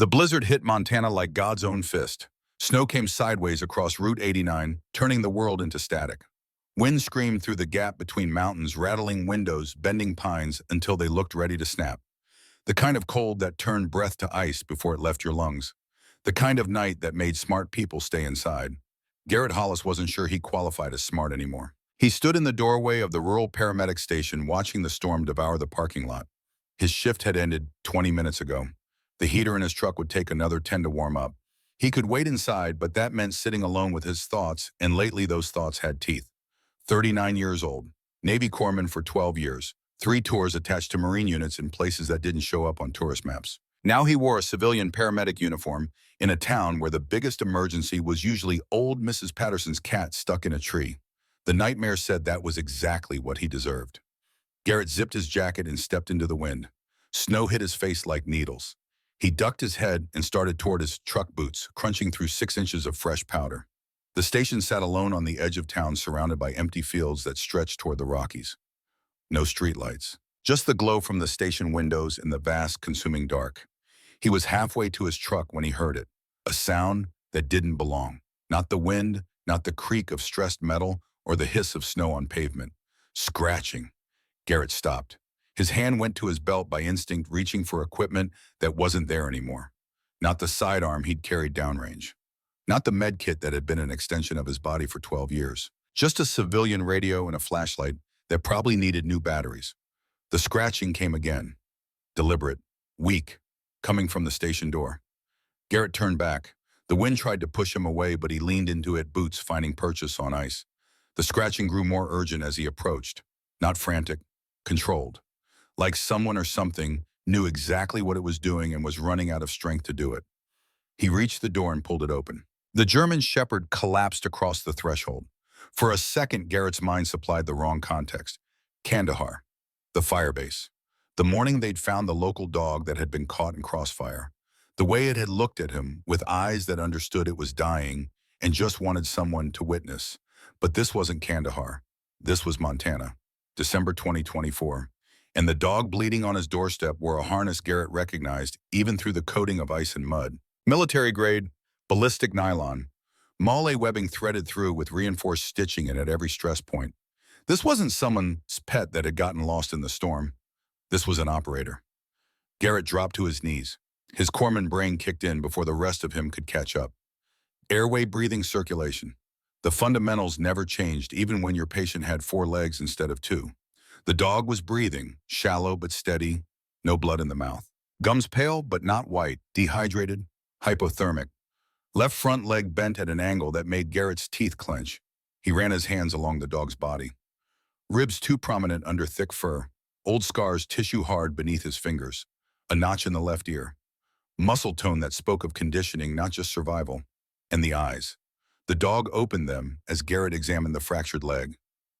The blizzard hit Montana like God's own fist. Snow came sideways across Route 89, turning the world into static. Wind screamed through the gap between mountains, rattling windows, bending pines until they looked ready to snap. The kind of cold that turned breath to ice before it left your lungs. The kind of night that made smart people stay inside. Garrett Hollis wasn't sure he qualified as smart anymore. He stood in the doorway of the rural paramedic station watching the storm devour the parking lot. His shift had ended 20 minutes ago. The heater in his truck would take another 10 to warm up. He could wait inside, but that meant sitting alone with his thoughts, and lately those thoughts had teeth. 39 years old, Navy corpsman for 12 years, 3 tours attached to Marine units in places that didn't show up on tourist maps. Now he wore a civilian paramedic uniform in a town where the biggest emergency was usually old Mrs. Patterson's cat stuck in a tree. The nightmare said that was exactly what he deserved. Garrett zipped his jacket and stepped into the wind. Snow hit his face like needles. He ducked his head and started toward his truck boots, crunching through 6 inches of fresh powder. The station sat alone on the edge of town, surrounded by empty fields that stretched toward the Rockies. No streetlights, just the glow from the station windows in the vast, consuming dark. He was halfway to his truck when he heard it, a sound that didn't belong. Not the wind, not the creak of stressed metal, or the hiss of snow on pavement. Scratching. Garrett stopped. His hand went to his belt by instinct, reaching for equipment that wasn't there anymore. Not the sidearm he'd carried downrange. Not the med kit that had been an extension of his body for 12 years. Just a civilian radio and a flashlight that probably needed new batteries. The scratching came again. Deliberate, weak, coming from the station door. Garrett turned back. The wind tried to push him away, but he leaned into it, boots finding purchase on ice. The scratching grew more urgent as he approached. Not frantic, controlled. Like someone or something knew exactly what it was doing and was running out of strength to do it. He reached the door and pulled it open. The German Shepherd collapsed across the threshold. For a second, Garrett's mind supplied the wrong context. Kandahar, the firebase. The morning they'd found the local dog that had been caught in crossfire. The way it had looked at him, with eyes that understood it was dying and just wanted someone to witness. But this wasn't Kandahar. This was Montana, December 2024. And the dog bleeding on his doorstep wore a harness Garrett recognized even through the coating of ice and mud. Military-grade, ballistic nylon. Malle webbing threaded through with reinforced stitching at every stress point. This wasn't someone's pet that had gotten lost in the storm. This was an operator. Garrett dropped to his knees. His corpsman brain kicked in before the rest of him could catch up. Airway, breathing, circulation. The fundamentals never changed even when your patient had 4 legs instead of 2. The dog was breathing, shallow but steady, no blood in the mouth. Gums pale but not white, dehydrated, hypothermic. Left front leg bent at an angle that made Garrett's teeth clench. He ran his hands along the dog's body. Ribs too prominent under thick fur. Old scars tissue hard beneath his fingers. A notch in the left ear. Muscle tone that spoke of conditioning, not just survival. And the eyes. The dog opened them as Garrett examined the fractured leg.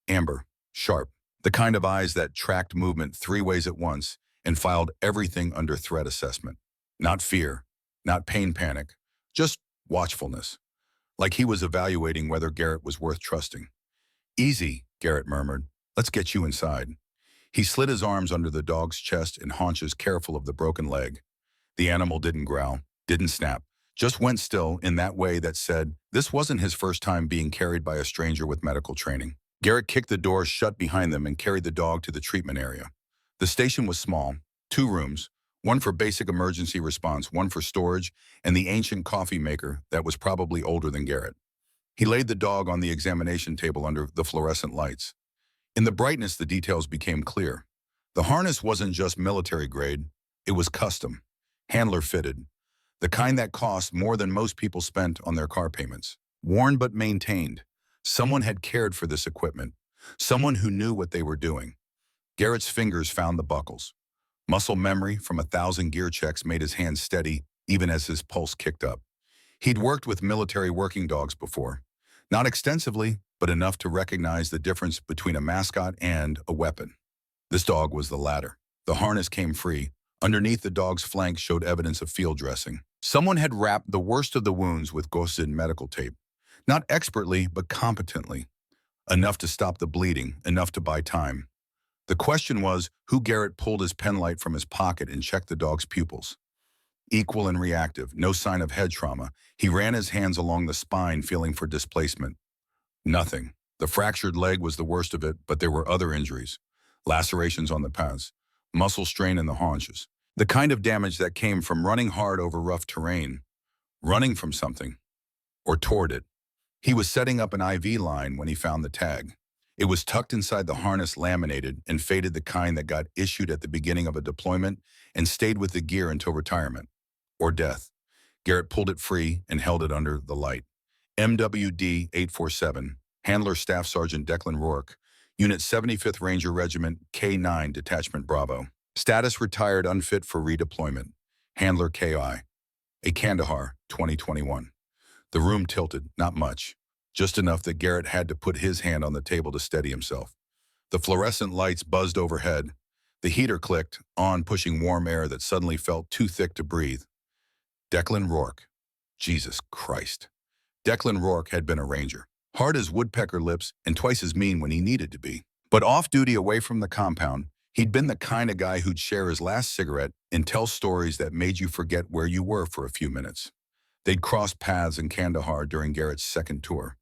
Amber, sharp. The kind of eyes that tracked movement 3 ways at once and filed everything under threat assessment. Not fear, not pain panic, just watchfulness. Like he was evaluating whether Garrett was worth trusting. Easy, Garrett murmured. Let's get you inside. He slid his arms under the dog's chest and haunches, careful of the broken leg. The animal didn't growl, didn't snap, just went still in that way that said this wasn't his first time being carried by a stranger with medical training. Garrett kicked the door shut behind them and carried the dog to the treatment area. The station was small, 2 rooms, one for basic emergency response, one for storage, and the ancient coffee maker that was probably older than Garrett. He laid the dog on the examination table under the fluorescent lights. In the brightness, the details became clear. The harness wasn't just military grade, it was custom, handler fitted, the kind that cost more than most people spent on their car payments. Worn but maintained. Someone had cared for this equipment, someone who knew what they were doing. Garrett's fingers found the buckles. Muscle memory from 1,000 gear checks made his hands steady even as his pulse kicked up. He'd worked with military working dogs before. Not extensively, but enough to recognize the difference between a mascot and a weapon. This dog was the latter. The harness came free. Underneath the dog's flank showed evidence of field dressing. Someone had wrapped the worst of the wounds with ghosted medical tape. Not expertly, but competently. Enough to stop the bleeding, enough to buy time. The question was who Garrett pulled his penlight from his pocket and checked the dog's pupils. Equal and reactive, no sign of head trauma. He ran his hands along the spine, feeling for displacement. Nothing. The fractured leg was the worst of it, but there were other injuries. Lacerations on the pads, muscle strain in the haunches. The kind of damage that came from running hard over rough terrain, running from something, or toward it. He was setting up an IV line when he found the tag. It was tucked inside the harness, laminated and faded, the kind that got issued at the beginning of a deployment and stayed with the gear until retirement or death. Garrett pulled it free and held it under the light. MWD 847, Handler Staff Sergeant Declan Rourke, Unit 75th Ranger Regiment K9 Detachment Bravo. Status retired, unfit for redeployment. Handler KI. A Kandahar, 2021. The room tilted, not much, just enough that Garrett had to put his hand on the table to steady himself. The fluorescent lights buzzed overhead. The heater clicked, on, pushing warm air that suddenly felt too thick to breathe. Declan Rourke. Jesus Christ. Declan Rourke had been a ranger, hard as woodpecker lips and twice as mean when he needed to be. But off-duty away from the compound, he'd been the kind of guy who'd share his last cigarette and tell stories that made you forget where you were for a few minutes. They'd crossed paths in Kandahar during Garrett's second tour.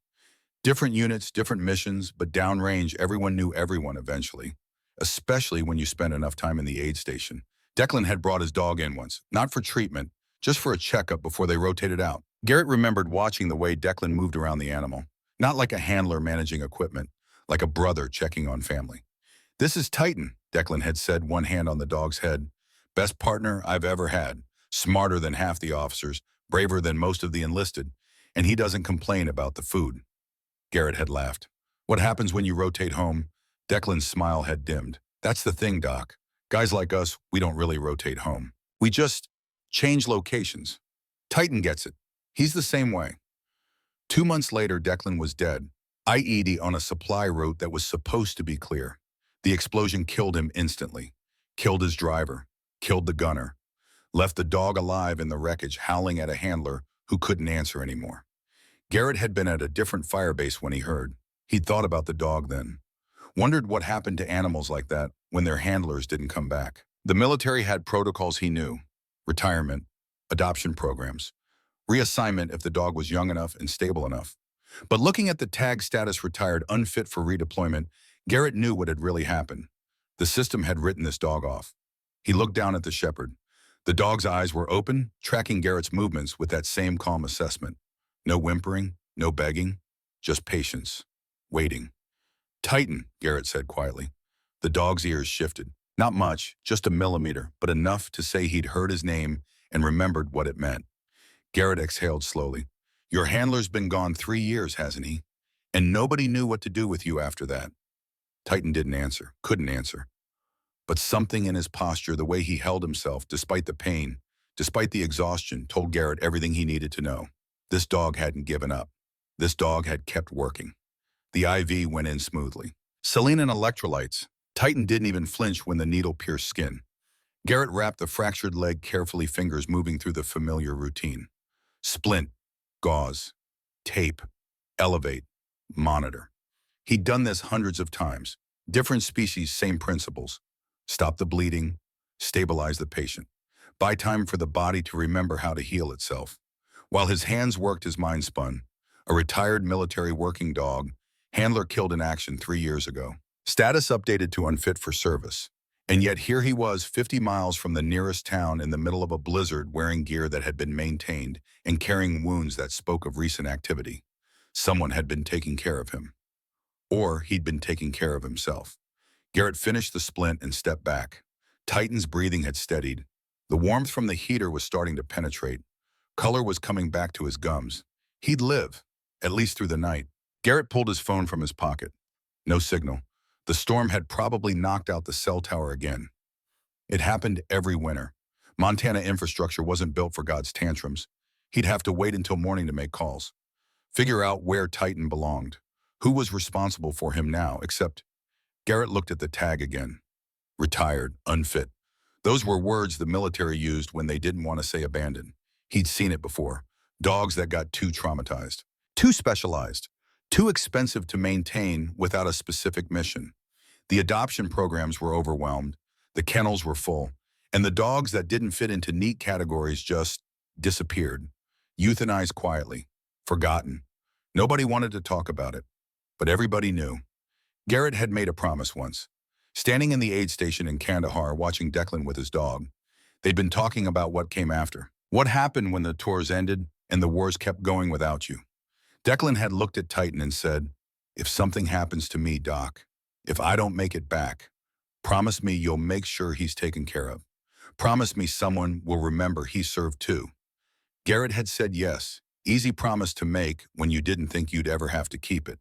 Different units, different missions, but downrange, everyone knew everyone eventually, especially when you spent enough time in the aid station. Declan had brought his dog in once, not for treatment, just for a checkup before they rotated out. Garrett remembered watching the way Declan moved around the animal, not like a handler managing equipment, like a brother checking on family. "This is Titan," Declan had said, one hand on the dog's head. "Best partner I've ever had, smarter than half the officers, braver than most of the enlisted, and he doesn't complain about the food." Garrett had laughed. "What happens when you rotate home?" Declan's smile had dimmed. "That's the thing, Doc. Guys like us, we don't really rotate home. We just change locations. Titan gets it. He's the same way." 2 months later, Declan was dead, IED on a supply route that was supposed to be clear. The explosion killed him instantly. Killed his driver. Killed the gunner. Left the dog alive in the wreckage, howling at a handler who couldn't answer anymore. Garrett had been at a different firebase when he heard. He'd thought about the dog then. Wondered what happened to animals like that when their handlers didn't come back. The military had protocols he knew. Retirement, adoption programs, reassignment if the dog was young enough and stable enough. But looking at the tag status retired, unfit for redeployment, Garrett knew what had really happened. The system had written this dog off. He looked down at the shepherd. The dog's eyes were open, tracking Garrett's movements with that same calm assessment. No whimpering, no begging, just patience, waiting. "Titan," Garrett said quietly. The dog's ears shifted. Not much, just a millimeter, but enough to say he'd heard his name and remembered what it meant. Garrett exhaled slowly. "Your handler's been gone 3 years, hasn't he? And nobody knew what to do with you after that." Titan didn't answer, couldn't answer. But something in his posture, the way he held himself, despite the pain, despite the exhaustion, told Garrett everything he needed to know. This dog hadn't given up. This dog had kept working. The IV went in smoothly. Saline and electrolytes. Titan didn't even flinch when the needle pierced skin. Garrett wrapped the fractured leg carefully, fingers moving through the familiar routine. Splint, gauze, tape, elevate, monitor. He'd done this hundreds of times. Different species, same principles. Stop the bleeding, stabilize the patient. Buy time for the body to remember how to heal itself. While his hands worked, his mind spun. A retired military working dog, handler killed in action 3 years ago. Status updated to unfit for service. And yet here he was, 50 miles from the nearest town, in the middle of a blizzard, wearing gear that had been maintained and carrying wounds that spoke of recent activity. Someone had been taking care of him. Or he'd been taking care of himself. Garrett finished the splint and stepped back. Titan's breathing had steadied. The warmth from the heater was starting to penetrate. Color was coming back to his gums. He'd live, at least through the night. Garrett pulled his phone from his pocket. No signal. The storm had probably knocked out the cell tower again. It happened every winter. Montana infrastructure wasn't built for God's tantrums. He'd have to wait until morning to make calls. Figure out where Titan belonged. Who was responsible for him now, except Garrett looked at the tag again. Retired, unfit. Those were words the military used when they didn't want to say abandoned. He'd seen it before. Dogs that got too traumatized, too specialized, too expensive to maintain without a specific mission. The adoption programs were overwhelmed. The kennels were full. And the dogs that didn't fit into neat categories just disappeared, euthanized quietly, forgotten. Nobody wanted to talk about it, but everybody knew. Garrett had made a promise once. Standing in the aid station in Kandahar watching Declan with his dog, they'd been talking about what came after. What happened when the tours ended and the wars kept going without you? Declan had looked at Titan and said, "If something happens to me, Doc, if I don't make it back, promise me you'll make sure he's taken care of. Promise me someone will remember he served too." Garrett had said yes, easy promise to make when you didn't think you'd ever have to keep it.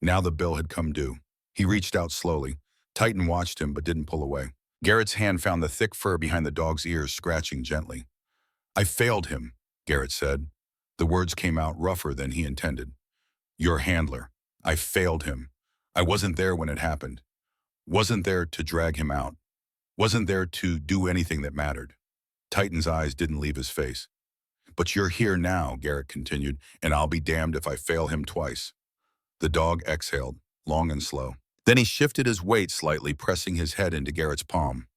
Now the bill had come due. He reached out slowly. Titan watched him but didn't pull away. Garrett's hand found the thick fur behind the dog's ears, scratching gently. "I failed him," Garrett said. The words came out rougher than he intended. "Your handler. I failed him. I wasn't there when it happened. Wasn't there to drag him out. Wasn't there to do anything that mattered." Titan's eyes didn't leave his face. "But you're here now," Garrett continued, "and I'll be damned if I fail him twice." The dog exhaled, long and slow. Then he shifted his weight slightly, pressing his head into Garrett's palm.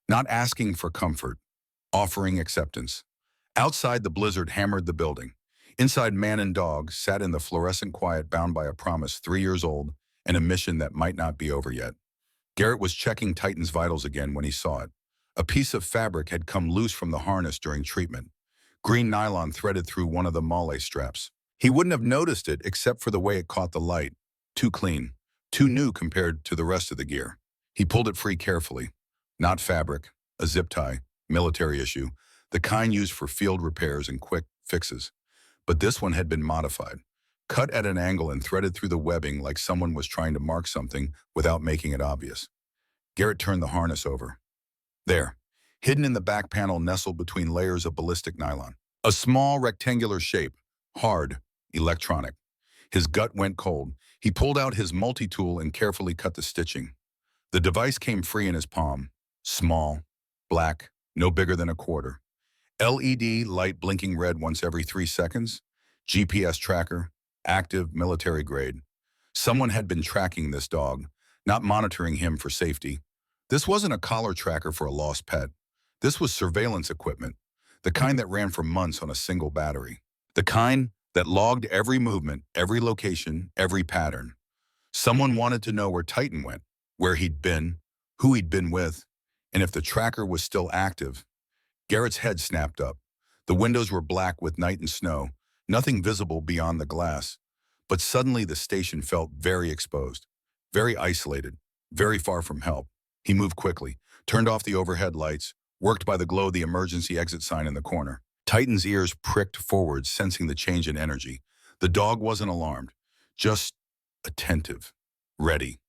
Not asking for comfort, offering acceptance. Outside, the blizzard hammered the building. Inside, man and dog sat in the fluorescent quiet, bound by a promise 3 years old and a mission that might not be over yet. Garrett was checking Titan's vitals again when he saw it. A piece of fabric had come loose from the harness during treatment. Green nylon threaded through one of the mole straps. He wouldn't have noticed it except for the way it caught the light. Too clean, too new compared to the rest of the gear. He pulled it free carefully. Not fabric, a zip tie, military issue, the kind used for field repairs and quick fixes. But this one had been modified, cut at an angle and threaded through the webbing like someone was trying to mark something without making it obvious. Garrett turned the harness over. There, hidden in the back panel, nestled between layers of ballistic nylon. A small rectangular shape, hard, electronic. His gut went cold. He pulled out his multi-tool and carefully cut the stitching. The device came free in his palm. Small, black, no bigger than a quarter. LED light blinking red once every 3 seconds. GPS tracker, active, military grade. Someone had been tracking this dog, not monitoring him for safety. This wasn't a collar tracker for a lost pet. This was surveillance equipment, the kind that ran for months on a single battery. The kind that logged every movement, every location, every pattern. Someone wanted to know where Titan went, where he'd been, who he'd been with, and if the tracker was still active. Garrett's head snapped up. The windows were black with night and snow, nothing visible beyond the glass. But suddenly the station felt very exposed, very isolated, very far from help. He moved quickly, turned off the overhead lights, worked by the glow of the emergency exit sign in the corner. Titan's ears pricked forward, sensing the change in energy. The dog wasn't alarmed, just attentive, ready.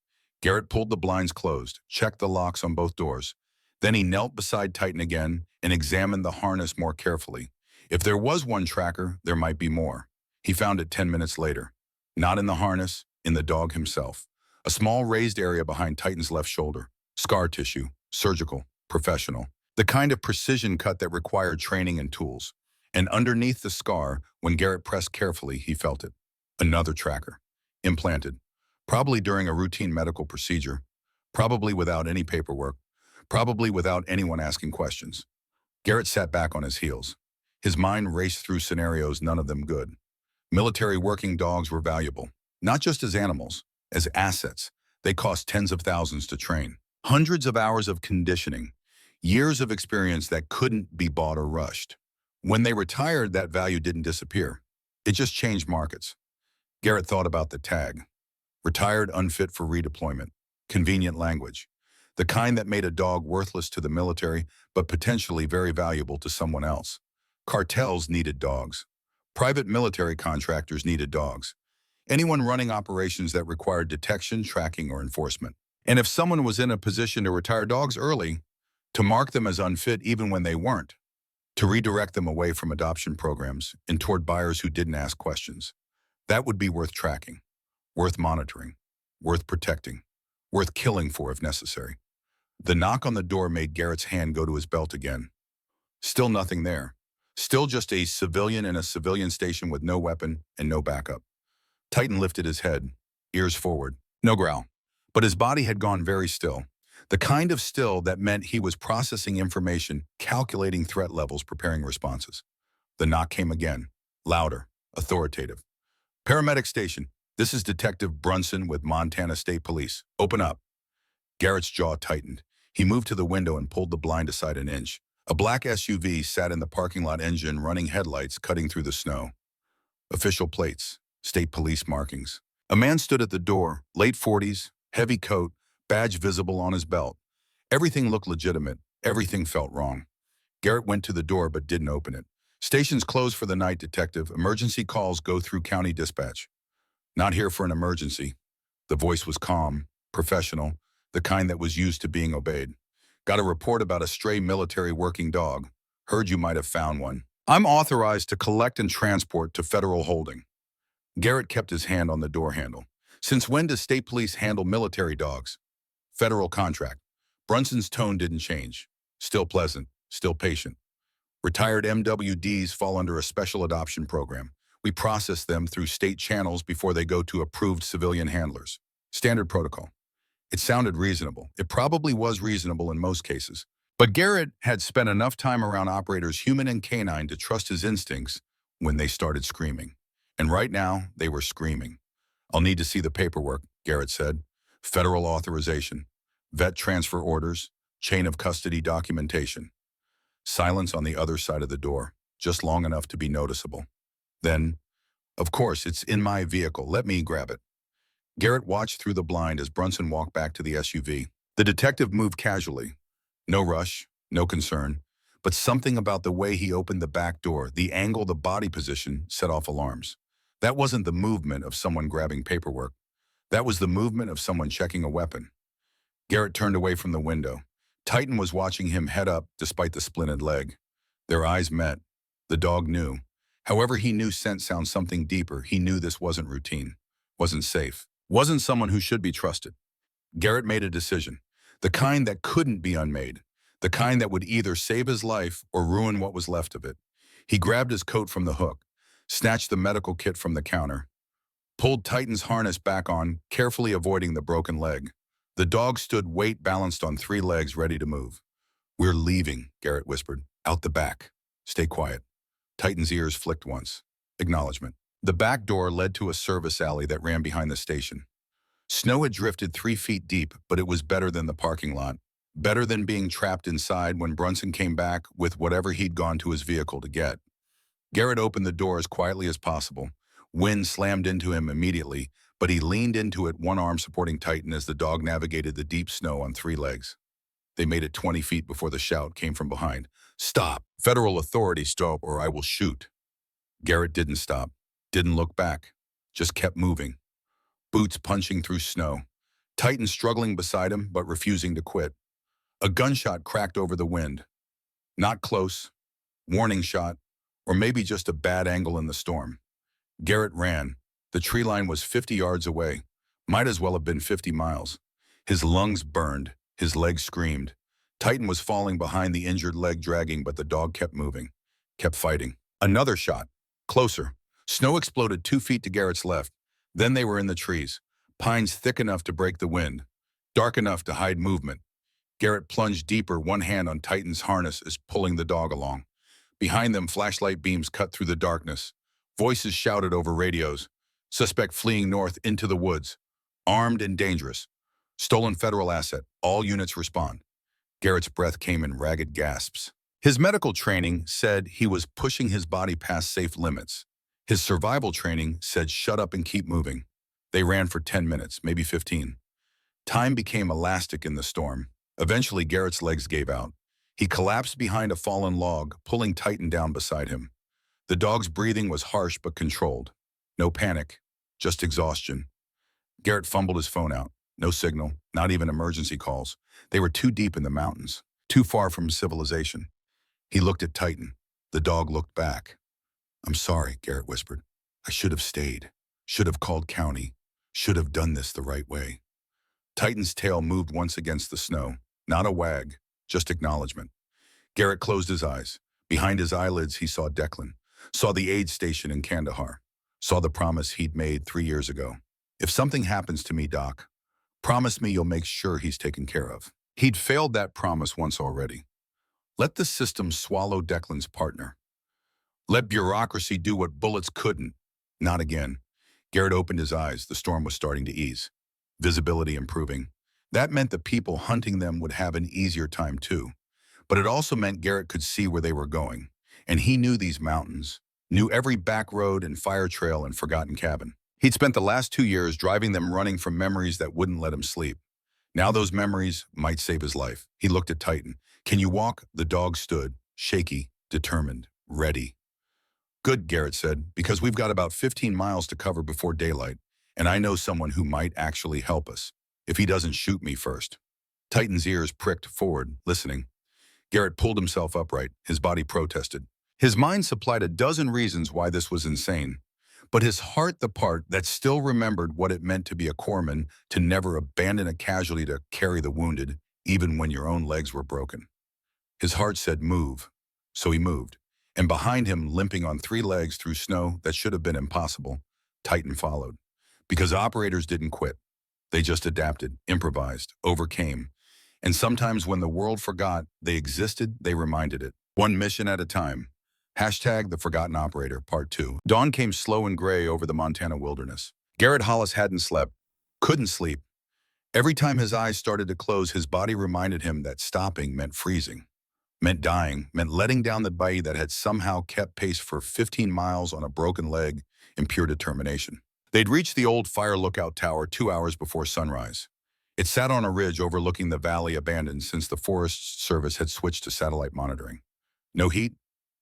Garrett pulled the blinds closed, checked the locks on both doors. Then he knelt beside Titan again and examined the harness more carefully. If there was one tracker, there might be more. He found it 10 minutes later. Not in the harness, in the dog himself. A small raised area behind Titan's left shoulder. Scar tissue, surgical, professional. The kind of precision cut that required training and tools. And underneath the scar, when Garrett pressed carefully, he felt it. Another tracker. Implanted. Probably during a routine medical procedure. Probably without any paperwork. Probably without anyone asking questions. Garrett sat back on his heels. His mind raced through scenarios, none of them good. Military working dogs were valuable, not just as animals, as assets. They cost tens of thousands to train. Hundreds of hours of conditioning. Years of experience that couldn't be bought or rushed. When they retired, that value didn't disappear. It just changed markets. Garrett thought about the tag. Retired, unfit for redeployment. Convenient language. The kind that made a dog worthless to the military, but potentially very valuable to someone else. Cartels needed dogs. Private military contractors needed dogs. Anyone running operations that required detection, tracking, or enforcement. And if someone was in a position to retire dogs early, to mark them as unfit even when they weren't, to redirect them away from adoption programs and toward buyers who didn't ask questions, that would be worth tracking, worth monitoring, worth protecting, worth killing for if necessary. The knock on the door made Garrett's hand go to his belt again. Still nothing there. Still just a civilian in a civilian station with no weapon and no backup. Titan lifted his head, ears forward. No growl. But his body had gone very still. The kind of still that meant he was processing information, calculating threat levels, preparing responses. The knock came again, louder, authoritative. Paramedic station, this is Detective Brunson with Montana State Police. Open up. Garrett's jaw tightened. He moved to the window and pulled the blind aside an inch. A black SUV sat in the parking lot, engine running, headlights cutting through the snow. Official plates, state police markings. A man stood at the door, late 40s, heavy coat, badge visible on his belt. Everything looked legitimate. Everything felt wrong. Garrett went to the door but didn't open it. Station's closed for the night, detective. Emergency calls go through county dispatch. Not here for an emergency. The voice was calm, professional, the kind that was used to being obeyed. Got a report about a stray military working dog. Heard you might have found one. I'm authorized to collect and transport to federal holding. Garrett kept his hand on the door handle. Since when does state police handle military dogs? Federal contract. Brunson's tone didn't change. Still pleasant, still patient. Retired MWDs fall under a special adoption program. We process them through state channels before they go to approved civilian handlers. Standard protocol. It sounded reasonable. It probably was reasonable in most cases. But Garrett had spent enough time around operators, human and canine, to trust his instincts when they started screaming. And right now, they were screaming. I'll need to see the paperwork, Garrett said. Federal authorization, vet transfer orders, chain of custody documentation. Silence on the other side of the door, just long enough to be noticeable. Then, of course, it's in my vehicle. Let me grab it. Garrett watched through the blind as Brunson walked back to the SUV. The detective moved casually. No rush, no concern, but something about the way he opened the back door, the angle, the body position, set off alarms. That wasn't the movement of someone grabbing paperwork. That was the movement of someone checking a weapon. Garrett turned away from the window. Titan was watching him head up despite the splinted leg. Their eyes met. The dog knew. However, he knew scent sounds something deeper. He knew this wasn't routine, wasn't safe, wasn't someone who should be trusted. Garrett made a decision. The kind that couldn't be unmade. The kind that would either save his life or ruin what was left of it. He grabbed his coat from the hook, snatched the medical kit from the counter, pulled Titan's harness back on, carefully avoiding the broken leg. The dog stood weight balanced on 3 legs, ready to move. We're leaving, Garrett whispered. Out the back. Stay quiet. Titan's ears flicked once. Acknowledgement. The back door led to a service alley that ran behind the station. Snow had drifted 3 feet deep, but it was better than the parking lot. Better than being trapped inside when Brunson came back with whatever he'd gone to his vehicle to get. Garrett opened the door as quietly as possible. Wind slammed into him immediately, but he leaned into it, one arm supporting Titan as the dog navigated the deep snow on 3 legs. They made it 20 feet before the shout came from behind. Stop! Federal authorities, stop or I will shoot. Garrett didn't stop, didn't look back, just kept moving. Boots punching through snow. Titan struggling beside him, but refusing to quit. A gunshot cracked over the wind. Not close, warning shot, or maybe just a bad angle in the storm. Garrett ran. The tree line was 50 yards away. Might as well have been 50 miles. His lungs burned. His legs screamed. Titan was falling behind, the injured leg dragging, but the dog kept moving, kept fighting. Another shot. Closer. Snow exploded 2 feet to Garrett's left. Then they were in the trees. Pines thick enough to break the wind. Dark enough to hide movement. Garrett plunged deeper, one hand on Titan's harness as pulling the dog along. Behind them, flashlight beams cut through the darkness. Voices shouted over radios. Suspect fleeing north into the woods. Armed and dangerous. Stolen federal asset. All units respond. Garrett's breath came in ragged gasps. His medical training said he was pushing his body past safe limits. His survival training said shut up and keep moving. They ran for 10 minutes, maybe 15. Time became elastic in the storm. Eventually, Garrett's legs gave out. He collapsed behind a fallen log, pulling Titan down beside him. The dog's breathing was harsh but controlled. No panic, just exhaustion. Garrett fumbled his phone out. No signal, not even emergency calls. They were too deep in the mountains, too far from civilization. He looked at Titan. The dog looked back. I'm sorry, Garrett whispered. I should have stayed. Should have called county. Should have done this the right way. Titan's tail moved once against the snow. Not a wag, just acknowledgement. Garrett closed his eyes. Behind his eyelids, he saw Declan. Saw the aid station in Kandahar. Saw the promise he'd made 3 years ago. If something happens to me, Doc, promise me you'll make sure he's taken care of. He'd failed that promise once already. Let the system swallow Declan's partner. Let bureaucracy do what bullets couldn't. Not again. Garrett opened his eyes. The storm was starting to ease. Visibility improving. That meant the people hunting them would have an easier time too. But it also meant Garrett could see where they were going. And he knew these mountains, knew every back road and fire trail and forgotten cabin. He'd spent the last 2 years driving them, running from memories that wouldn't let him sleep. Now those memories might save his life. He looked at Titan. Can you walk? The dog stood, shaky, determined, ready. Good, Garrett said, because we've got about 15 miles to cover before daylight, and I know someone who might actually help us, if he doesn't shoot me first. Titan's ears pricked forward, listening. Garrett pulled himself upright. His body protested. His mind supplied a dozen reasons why this was insane. But his heart, the part that still remembered what it meant to be a corpsman, to never abandon a casualty to carry the wounded, even when your own legs were broken. His heart said move, so he moved. And behind him, limping on 3 legs through snow that should have been impossible, Titan followed. Because operators didn't quit. They just adapted, improvised, overcame. And sometimes when the world forgot they existed, they reminded it. One mission at a time. Hashtag the Forgotten Operator, Part 2. Dawn came slow and gray over the Montana wilderness. Garrett Hollis hadn't slept, couldn't sleep. Every time his eyes started to close, his body reminded him that stopping meant freezing, meant dying, meant letting down the body that had somehow kept pace for 15 miles on a broken leg in pure determination. They'd reached the old fire lookout tower 2 hours before sunrise. It sat on a ridge overlooking the valley, abandoned since the Forest Service had switched to satellite monitoring. No heat,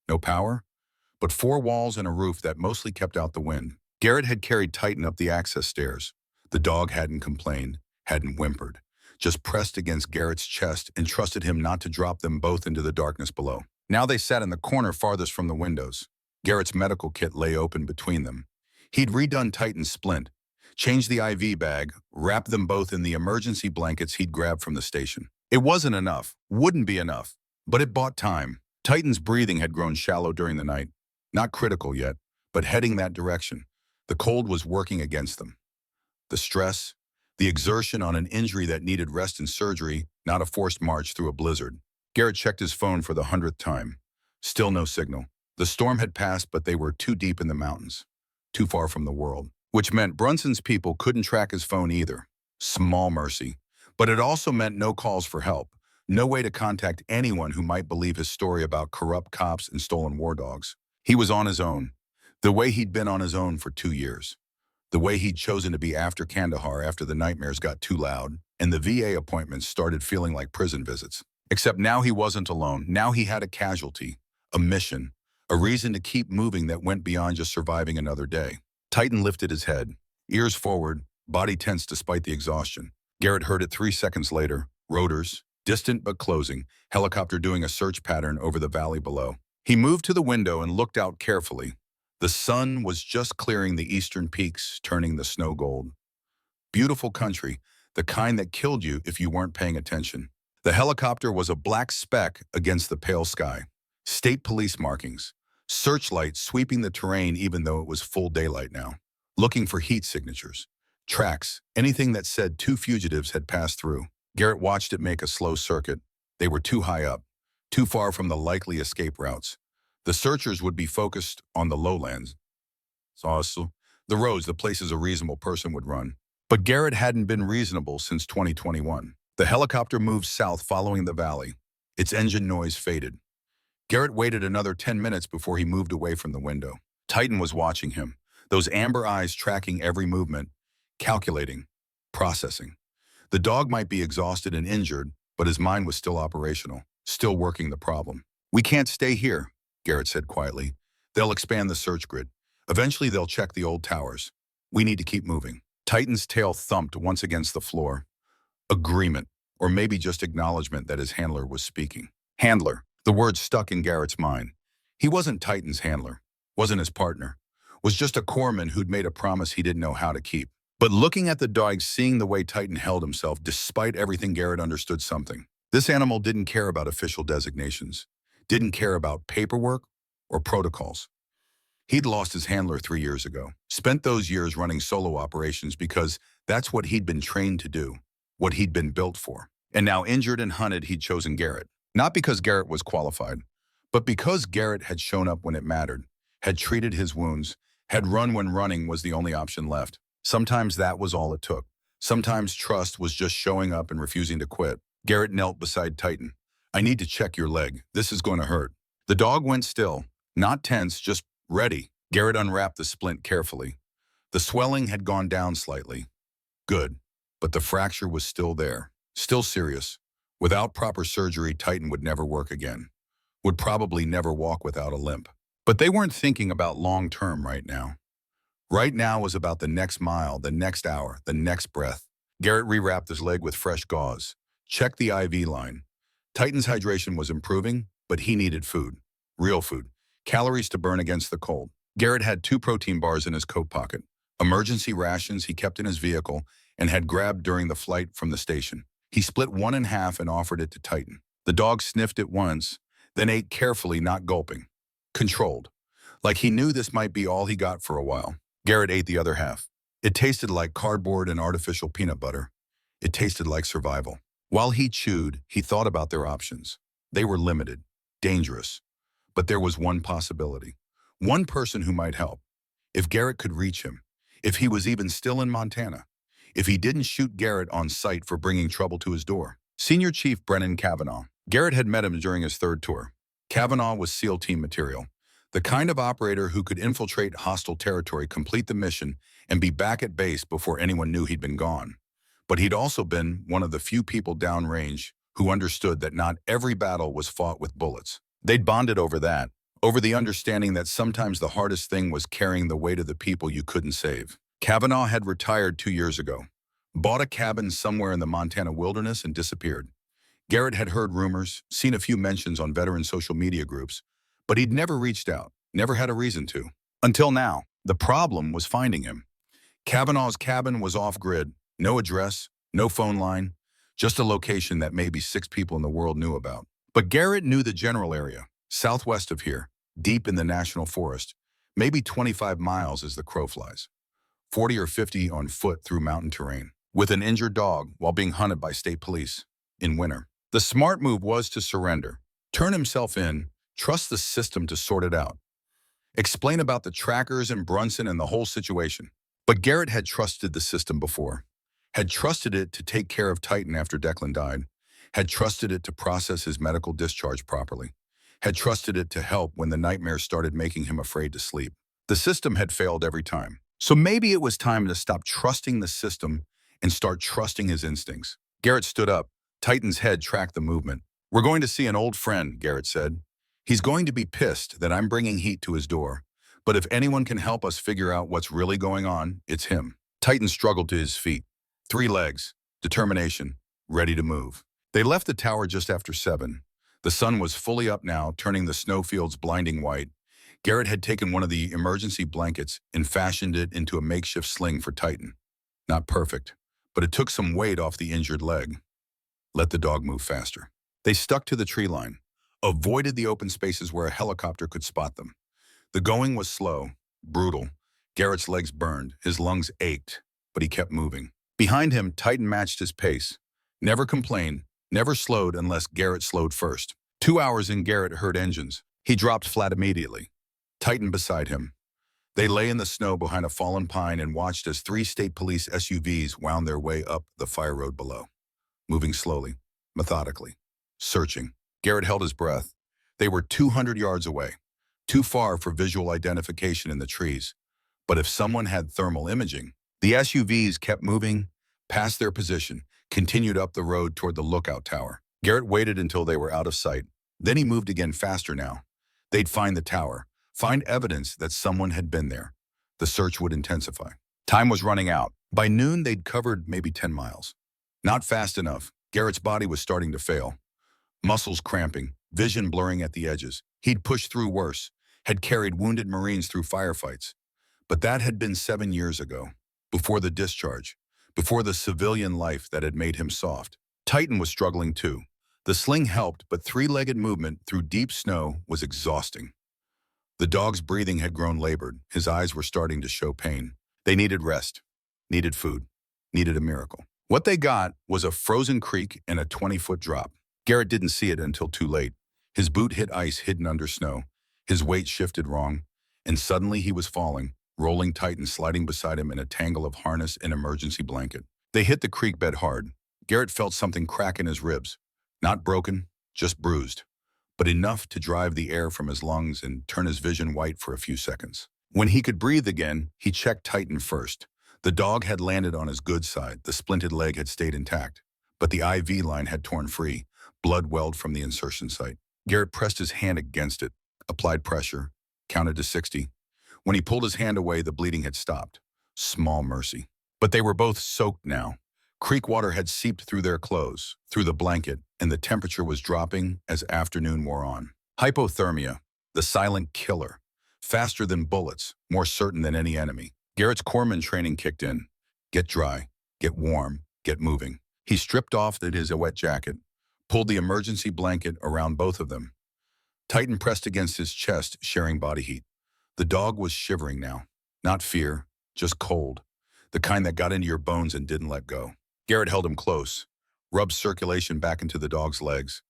no power, but 4 walls and a roof that mostly kept out the wind. Garrett had carried Titan up the access stairs. The dog hadn't complained, hadn't whimpered, just pressed against Garrett's chest and trusted him not to drop them both into the darkness below. Now they sat in the corner farthest from the windows. Garrett's medical kit lay open between them. He'd redone Titan's splint, changed the IV bag, wrapped them both in the emergency blankets he'd grabbed from the station. It wasn't enough, wouldn't be enough, but it bought time. Titan's breathing had grown shallow during the night. Not critical yet, but heading that direction. The cold was working against them. The stress, the exertion on an injury that needed rest and surgery, not a forced march through a blizzard. Garrett checked his phone for the 100th time. Still no signal. The storm had passed, but they were too deep in the mountains, too far from the world, which meant Brunson's people couldn't track his phone either. Small mercy. But it also meant no calls for help. No way to contact anyone who might believe his story about corrupt cops and stolen war dogs. He was on his own, the way he'd been on his own for 2 years. The way he'd chosen to be after Kandahar after the nightmares got too loud, and the VA appointments started feeling like prison visits. Except now he wasn't alone. Now he had a casualty, a mission, a reason to keep moving that went beyond just surviving another day. Titan lifted his head, ears forward, body tense despite the exhaustion. Garrett heard it 3 seconds later, rotors, distant but closing, helicopter doing a search pattern over the valley below. He moved to the window and looked out carefully. The sun was just clearing the eastern peaks, turning the snow gold. Beautiful country, the kind that killed you if you weren't paying attention. The helicopter was a black speck against the pale sky. State police markings, searchlights sweeping the terrain even though it was full daylight now. Looking for heat signatures, tracks, anything that said 2 fugitives had passed through. Garrett watched it make a slow circuit. They were too high up, too far from the likely escape routes. The searchers would be focused on the lowlands. Also, the roads, the places a reasonable person would run. But Garrett hadn't been reasonable since 2021. The helicopter moved south following the valley. Its engine noise faded. Garrett waited another 10 minutes before he moved away from the window. Titan was watching him, those amber eyes tracking every movement, calculating, processing. The dog might be exhausted and injured, but his mind was still operational, still working the problem. We can't stay here, Garrett said quietly. They'll expand the search grid. Eventually they'll check the old towers. We need to keep moving. Titan's tail thumped once against the floor. Agreement, or maybe just acknowledgement that his handler was speaking. Handler. The word stuck in Garrett's mind. He wasn't Titan's handler, wasn't his partner, was just a corpsman who'd made a promise he didn't know how to keep. But looking at the dog, seeing the way Titan held himself, despite everything, Garrett understood something. This animal didn't care about official designations, didn't care about paperwork or protocols. He'd lost his handler 3 years ago, spent those years running solo operations because that's what he'd been trained to do, what he'd been built for. And now injured and hunted, he'd chosen Garrett. Not because Garrett was qualified, but because Garrett had shown up when it mattered, had treated his wounds, had run when running was the only option left. Sometimes that was all it took. Sometimes trust was just showing up and refusing to quit. Garrett knelt beside Titan. I need to check your leg. This is going to hurt. The dog went still, not tense, just ready. Garrett unwrapped the splint carefully. The swelling had gone down slightly. Good, but the fracture was still there, still serious. Without proper surgery, Titan would never work again, would probably never walk without a limp. But they weren't thinking about long-term right now. Right now was about the next mile, the next hour, the next breath. Garrett rewrapped his leg with fresh gauze, checked the IV line. Titan's hydration was improving, but he needed food. Real food. Calories to burn against the cold. Garrett had 2 protein bars in his coat pocket. Emergency rations he kept in his vehicle and had grabbed during the flight from the station. He split one in half and offered it to Titan. The dog sniffed it once, then ate carefully, not gulping. Controlled. Like he knew this might be all he got for a while. Garrett ate the other half. It tasted like cardboard and artificial peanut butter. It tasted like survival. While he chewed, he thought about their options. They were limited, dangerous. But there was one possibility. One person who might help. If Garrett could reach him. If he was even still in Montana. If he didn't shoot Garrett on sight for bringing trouble to his door. Senior Chief Brennan Kavanaugh. Garrett had met him during his 3rd tour. Kavanaugh was SEAL team material. The kind of operator who could infiltrate hostile territory, complete the mission, and be back at base before anyone knew he'd been gone. But he'd also been one of the few people downrange who understood that not every battle was fought with bullets. They'd bonded over that, over the understanding that sometimes the hardest thing was carrying the weight of the people you couldn't save. Kavanaugh had retired 2 years ago, bought a cabin somewhere in the Montana wilderness and disappeared. Garrett had heard rumors, seen a few mentions on veteran social media groups, but he'd never reached out, never had a reason to. Until now, the problem was finding him. Kavanaugh's cabin was off-grid, no address, no phone line, just a location that maybe 6 people in the world knew about. But Garrett knew the general area, southwest of here, deep in the national forest, maybe 25 miles as the crow flies, 40 or 50 on foot through mountain terrain, with an injured dog while being hunted by state police in winter. The smart move was to surrender, turn himself in, trust the system to sort it out. Explain about the trackers and Brunson and the whole situation. But Garrett had trusted the system before, had trusted it to take care of Titan after Declan died, had trusted it to process his medical discharge properly, had trusted it to help when the nightmares started making him afraid to sleep. The system had failed every time. So maybe it was time to stop trusting the system and start trusting his instincts. Garrett stood up. Titan's head tracked the movement. We're going to see an old friend, Garrett said. He's going to be pissed that I'm bringing heat to his door. But if anyone can help us figure out what's really going on, it's him. Titan struggled to his feet. 3 legs, determination, ready to move. They left the tower just after 7. The sun was fully up now, turning the snowfields blinding white. Garrett had taken one of the emergency blankets and fashioned it into a makeshift sling for Titan. Not perfect, but it took some weight off the injured leg. Let the dog move faster. They stuck to the tree line, avoided the open spaces where a helicopter could spot them. The going was slow, brutal. Garrett's legs burned, his lungs ached, but he kept moving. Behind him, Titan matched his pace. Never complained, never slowed unless Garrett slowed first. 2 hours in, Garrett heard engines. He dropped flat immediately. Titan beside him. They lay in the snow behind a fallen pine and watched as 3 state police SUVs wound their way up the fire road below. Moving slowly, methodically, searching. Garrett held his breath. They were 200 yards away, too far for visual identification in the trees. But if someone had thermal imaging, the SUVs kept moving, past their position, continued up the road toward the lookout tower. Garrett waited until they were out of sight. Then he moved again, faster now. They'd find the tower, find evidence that someone had been there. The search would intensify. Time was running out. By noon, they'd covered maybe 10 miles. Not fast enough. Garrett's body was starting to fail. Muscles cramping, vision blurring at the edges. He'd pushed through worse, had carried wounded Marines through firefights. But that had been 7 years ago, before the discharge, before the civilian life that had made him soft. Titan was struggling too. The sling helped, but 3-legged movement through deep snow was exhausting. The dog's breathing had grown labored. His eyes were starting to show pain. They needed rest, needed food, needed a miracle. What they got was a frozen creek and a 20-foot drop. Garrett didn't see it until too late. His boot hit ice hidden under snow. His weight shifted wrong, and suddenly he was falling, rolling tight and sliding beside him in a tangle of harness and emergency blanket. They hit the creek bed hard. Garrett felt something crack in his ribs. Not broken, just bruised, but enough to drive the air from his lungs and turn his vision white for a few seconds. When he could breathe again, he checked Titan first. The dog had landed on his good side. The splinted leg had stayed intact, but the IV line had torn free, blood welled from the insertion site. Garrett pressed his hand against it, applied pressure, counted to 60. When he pulled his hand away, the bleeding had stopped. Small mercy. But they were both soaked now. Creek water had seeped through their clothes, through the blanket, and the temperature was dropping as afternoon wore on. Hypothermia, the silent killer. Faster than bullets, more certain than any enemy. Garrett's corpsman training kicked in. Get dry, get warm, get moving. He stripped off his wet jacket, pulled the emergency blanket around both of them. Titan pressed against his chest, sharing body heat. The dog was shivering now. Not fear, just cold. The kind that got into your bones and didn't let go. Garrett held him close, rubbed circulation back into the dog's legs,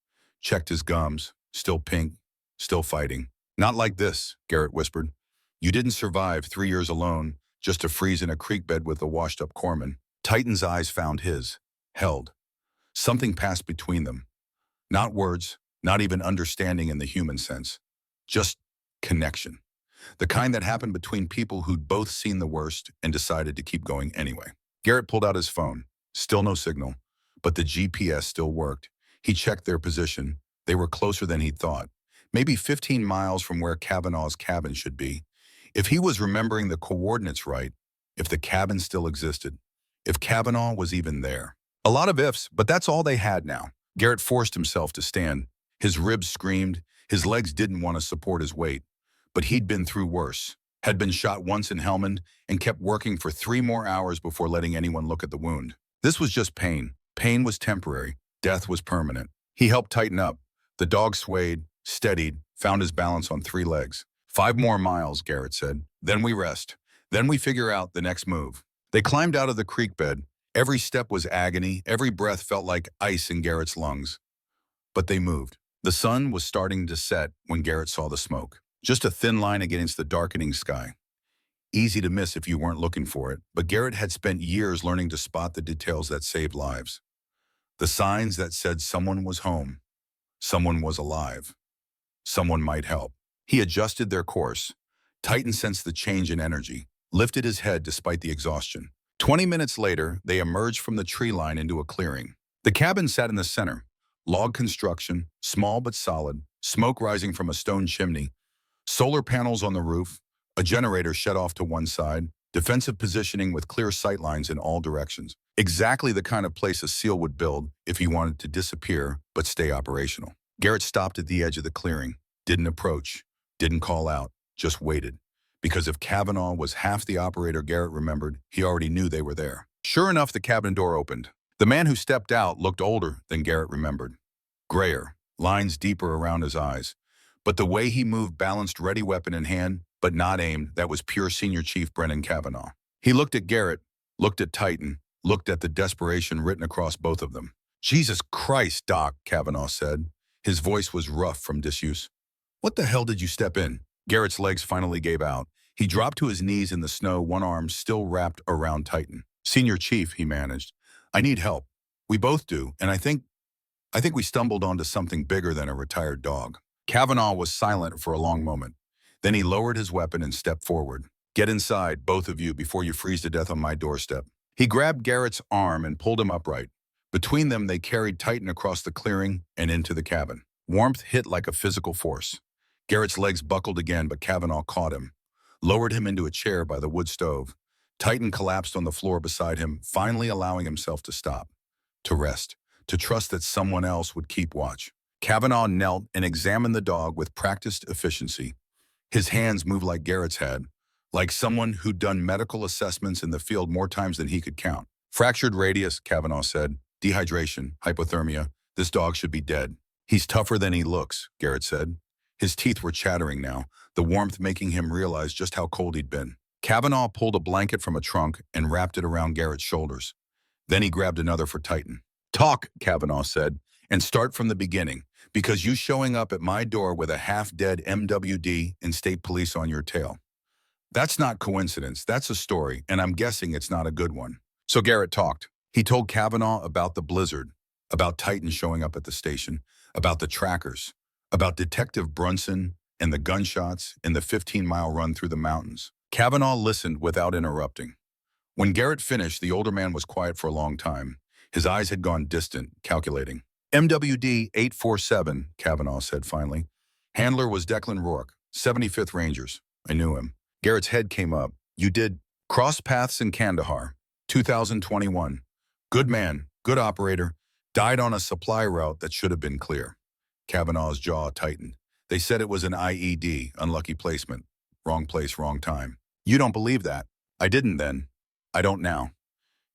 checked his gums, still pink, still fighting. Not like this, Garrett whispered. You didn't survive 3 years alone just to freeze in a creek bed with a washed-up corpsman. Titan's eyes found his, held. Something passed between them. Not words, not even understanding in the human sense. Just connection. The kind that happened between people who'd both seen the worst and decided to keep going anyway. Garrett pulled out his phone. Still no signal, but the GPS still worked. He checked their position. They were closer than he'd thought. Maybe 15 miles from where Kavanaugh's cabin should be. If he was remembering the coordinates right, if the cabin still existed, if Kavanaugh was even there. A lot of ifs, but that's all they had now. Garrett forced himself to stand. His ribs screamed. His legs didn't want to support his weight. But he'd been through worse. Had been shot once in Helmand and kept working for 3 more hours before letting anyone look at the wound. This was just pain. Pain was temporary. Death was permanent. He helped tighten up. The dog swayed, steadied, found his balance on 3 legs. 5 more miles, Garrett said. Then we rest. Then we figure out the next move. They climbed out of the creek bed. Every step was agony. Every breath felt like ice in Garrett's lungs. But they moved. The sun was starting to set when Garrett saw the smoke. Just a thin line against the darkening sky. Easy to miss if you weren't looking for it, but Garrett had spent years learning to spot the details that saved lives. The signs that said someone was home, someone was alive, someone might help. He adjusted their course. Titan sensed the change in energy, lifted his head despite the exhaustion. 20 minutes later, they emerged from the tree line into a clearing. The cabin sat in the center. Log construction, small but solid, smoke rising from a stone chimney, solar panels on the roof, a generator shut off to one side, defensive positioning with clear sight lines in all directions. Exactly the kind of place a SEAL would build if he wanted to disappear but stay operational. Garrett stopped at the edge of the clearing, didn't approach, didn't call out, just waited. Because if Kavanaugh was half the operator Garrett remembered, he already knew they were there. Sure enough, the cabin door opened. The man who stepped out looked older than Garrett remembered. Grayer, lines deeper around his eyes. But the way he moved, balanced, ready weapon in hand, but not aimed, that was pure Senior Chief Brennan Kavanaugh. He looked at Garrett, looked at Titan, looked at the desperation written across both of them. Jesus Christ, Doc, Kavanaugh said. His voice was rough from disuse. What the hell did you step in? Garrett's legs finally gave out. He dropped to his knees in the snow, one arm still wrapped around Titan. Senior Chief, he managed. I need help. We both do, and I think we stumbled onto something bigger than a retired dog. Kavanaugh was silent for a long moment. Then he lowered his weapon and stepped forward. Get inside, both of you, before you freeze to death on my doorstep. He grabbed Garrett's arm and pulled him upright. Between them, they carried Titan across the clearing and into the cabin. Warmth hit like a physical force. Garrett's legs buckled again, but Kavanaugh caught him, lowered him into a chair by the wood stove. Titan collapsed on the floor beside him, finally allowing himself to stop, to rest, to trust that someone else would keep watch. Kavanaugh knelt and examined the dog with practiced efficiency. His hands moved like Garrett's had, like someone who'd done medical assessments in the field more times than he could count. Fractured radius, Kavanaugh said. Dehydration, hypothermia. This dog should be dead. He's tougher than he looks, Garrett said. His teeth were chattering now, the warmth making him realize just how cold he'd been. Kavanaugh pulled a blanket from a trunk and wrapped it around Garrett's shoulders. Then he grabbed another for Titan. Talk, Kavanaugh said, and start from the beginning, because you showing up at my door with a half-dead MWD and state police on your tail. That's not coincidence, that's a story, and I'm guessing it's not a good one. So Garrett talked. He told Kavanaugh about the blizzard, about Titan showing up at the station, about the trackers, about Detective Brunson and the gunshots and the 15-mile run through the mountains. Kavanaugh listened without interrupting. When Garrett finished, the older man was quiet for a long time. His eyes had gone distant, calculating. MWD 847, Kavanaugh said finally. Handler was Declan Rourke, 75th Rangers. I knew him. Garrett's head came up. You did cross paths in Kandahar, 2021. Good man, good operator. Died on a supply route that should have been clear. Kavanaugh's jaw tightened. They said it was an IED, unlucky placement. Wrong place, wrong time. You don't believe that? I didn't then. I don't now.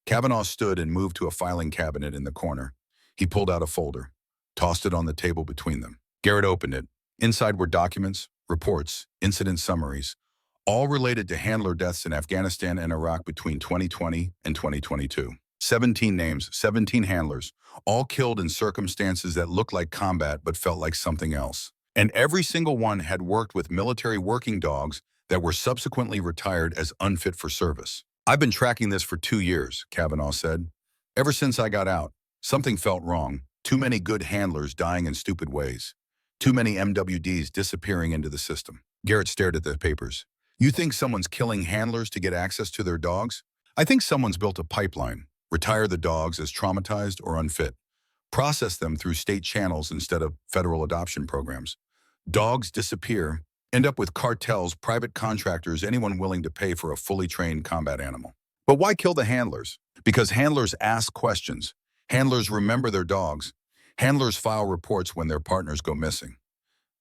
Kavanaugh stood and moved to a filing cabinet in the corner. He pulled out a folder, tossed it on the table between them. Garrett opened it. Inside were documents, reports, incident summaries, all related to handler deaths in Afghanistan and Iraq between 2020 and 2022. 17 names, 17 handlers, all killed in circumstances that looked like combat but felt like something else. And every single one had worked with military working dogs that were subsequently retired as unfit for service. I've been tracking this for 2 years, Kavanaugh said. Ever since I got out, something felt wrong. Too many good handlers dying in stupid ways. Too many MWDs disappearing into the system. Garrett stared at the papers. You think someone's killing handlers to get access to their dogs? I think someone's built a pipeline. Retire the dogs as traumatized or unfit. Process them through state channels instead of federal adoption programs. Dogs disappear, end up with cartels, private contractors, anyone willing to pay for a fully trained combat animal. But why kill the handlers? Because handlers ask questions. Handlers remember their dogs. Handlers file reports when their partners go missing.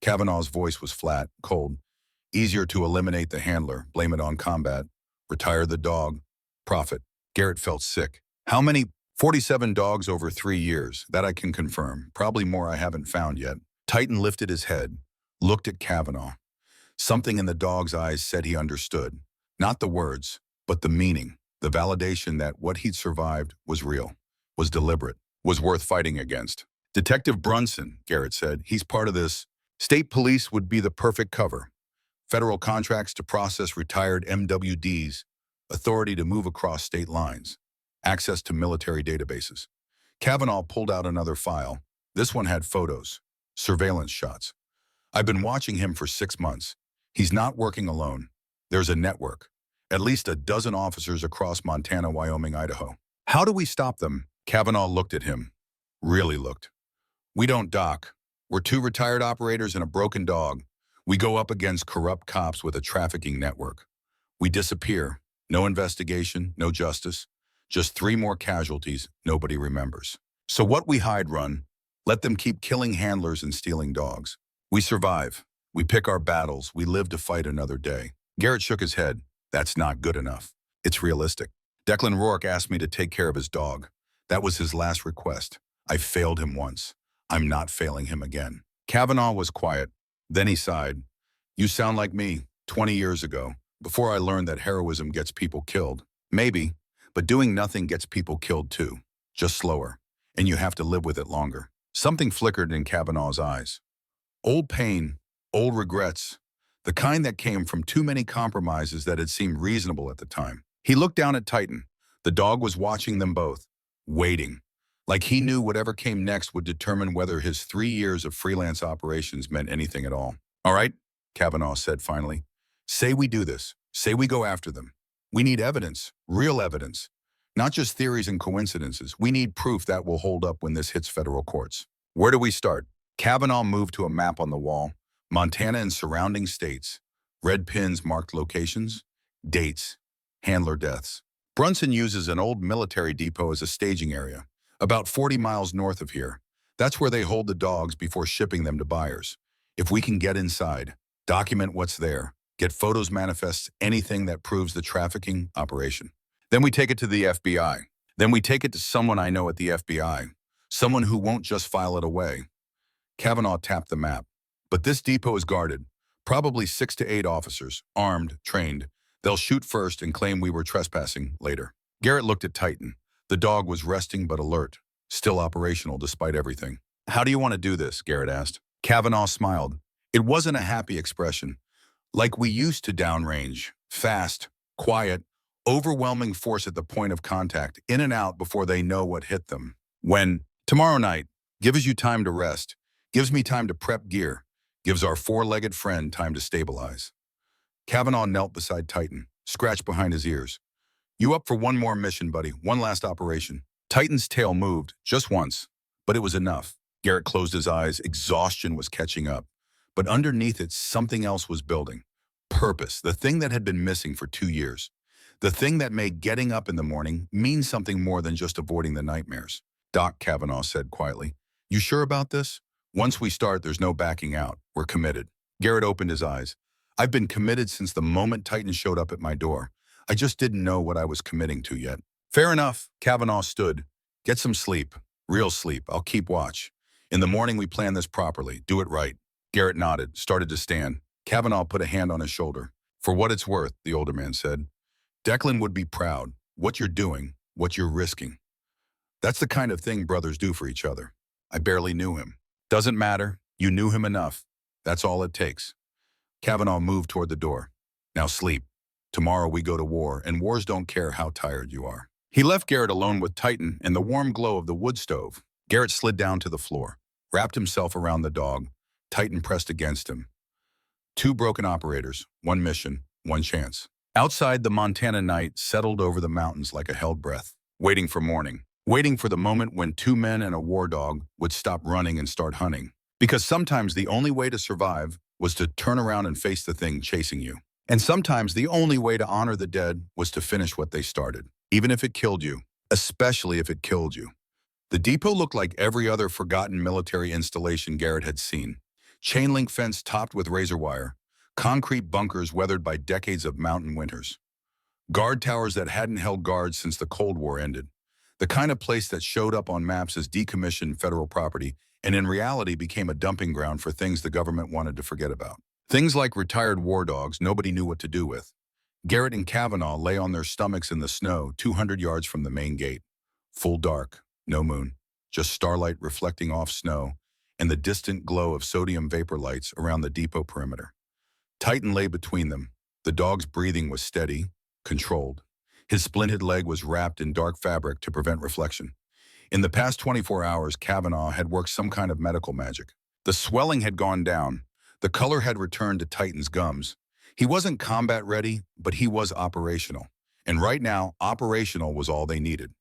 Kavanaugh's voice was flat, cold. Easier to eliminate the handler, blame it on combat, retire the dog, profit. Garrett felt sick. How many? 47 dogs over 3 years, that I can confirm. Probably more I haven't found yet. Titan lifted his head, looked at Kavanaugh. Something in the dog's eyes said he understood. Not the words, but the meaning, the validation that what he'd survived was real, was deliberate, was worth fighting against. Detective Brunson, Garrett said, he's part of this. State police would be the perfect cover. Federal contracts to process retired MWDs, authority to move across state lines, access to military databases. Kavanaugh pulled out another file. This one had photos, surveillance shots. I've been watching him for 6 months. He's not working alone. There's a network, at least a dozen officers across Montana, Wyoming, Idaho. How do we stop them? Kavanaugh looked at him, really looked. We don't dock. We're 2 retired operators and a broken dog. We go up against corrupt cops with a trafficking network. We disappear. No investigation, no justice. Just 3 more casualties nobody remembers. So what we hide run, let them keep killing handlers and stealing dogs. We survive. We pick our battles. We live to fight another day. Garrett shook his head. That's not good enough. It's realistic. Declan Rourke asked me to take care of his dog. That was his last request. I failed him once. I'm not failing him again. Kavanaugh was quiet. Then he sighed. You sound like me, 20 years ago, before I learned that heroism gets people killed. Maybe, but doing nothing gets people killed too. Just slower. And you have to live with it longer. Something flickered in Kavanaugh's eyes. Old pain, old regrets, the kind that came from too many compromises that had seemed reasonable at the time. He looked down at Titan. The dog was watching them both, waiting. Like he knew whatever came next would determine whether his 3 years of freelance operations meant anything at all. All right, Kavanaugh said finally. Say we do this. Say we go after them. We need evidence, real evidence. Not just theories and coincidences. We need proof that will hold up when this hits federal courts. Where do we start? Kavanaugh moved to a map on the wall. Montana and surrounding states. Red pins marked locations, dates, handler deaths. Brunson uses an old military depot as a staging area, about 40 miles north of here. That's where they hold the dogs before shipping them to buyers. If we can get inside, document what's there, get photos, manifests, anything that proves the trafficking operation. Then we take it to the FBI. Then we take it to someone I know at the FBI, someone who won't just file it away. Kavanaugh tapped the map. But this depot is guarded, probably 6 to 8 officers, armed, trained. They'll shoot first and claim we were trespassing later. Garrett looked at Titan. The dog was resting but alert, still operational despite everything. "How do you want to do this?" Garrett asked. Kavanaugh smiled. It wasn't a happy expression. "Like we used to downrange. Fast, quiet, overwhelming force at the point of contact, in and out before they know what hit them. When, tomorrow night, gives you time to rest, gives me time to prep gear, gives our four-legged friend time to stabilize." Kavanaugh knelt beside Titan, scratched behind his ears. "You up for one more mission, buddy? One last operation?" Titan's tail moved, just once, but it was enough. Garrett closed his eyes. Exhaustion was catching up. But underneath it, something else was building. Purpose, the thing that had been missing for 2 years. The thing that made getting up in the morning mean something more than just avoiding the nightmares. "Doc," Kavanaugh said quietly, "you sure about this? Once we start, there's no backing out. We're committed." Garrett opened his eyes. "I've been committed since the moment Titan showed up at my door. I just didn't know what I was committing to yet." "Fair enough." Kavanaugh stood. "Get some sleep. Real sleep. I'll keep watch. In the morning, we plan this properly. Do it right." Garrett nodded, started to stand. Kavanaugh put a hand on his shoulder. "For what it's worth," the older man said. "Declan would be proud. What you're doing, what you're risking. That's the kind of thing brothers do for each other. I barely knew him." "Doesn't matter. You knew him enough. That's all it takes." Kavanaugh moved toward the door. "Now sleep. Tomorrow we go to war, and wars don't care how tired you are." He left Garrett alone with Titan in the warm glow of the wood stove. Garrett slid down to the floor, wrapped himself around the dog. Titan pressed against him. Two broken operators, one mission, one chance. Outside, the Montana night settled over the mountains like a held breath, waiting for morning, waiting for the moment when two men and a war dog would stop running and start hunting. Because sometimes the only way to survive was to turn around and face the thing chasing you. And sometimes the only way to honor the dead was to finish what they started, even if it killed you, especially if it killed you. The depot looked like every other forgotten military installation Garrett had seen. Chain link fence topped with razor wire, concrete bunkers weathered by decades of mountain winters, guard towers that hadn't held guards since the Cold War ended, the kind of place that showed up on maps as decommissioned federal property and in reality became a dumping ground for things the government wanted to forget about. Things like retired war dogs nobody knew what to do with. Garrett and Kavanaugh lay on their stomachs in the snow 200 yards from the main gate. Full dark, no moon, just starlight reflecting off snow and the distant glow of sodium vapor lights around the depot perimeter. Titan lay between them. The dog's breathing was steady, controlled. His splinted leg was wrapped in dark fabric to prevent reflection. In the past 24 hours, Kavanaugh had worked some kind of medical magic. The swelling had gone down. The color had returned to Titan's gums. He wasn't combat ready, but he was operational. And right now, operational was all they needed.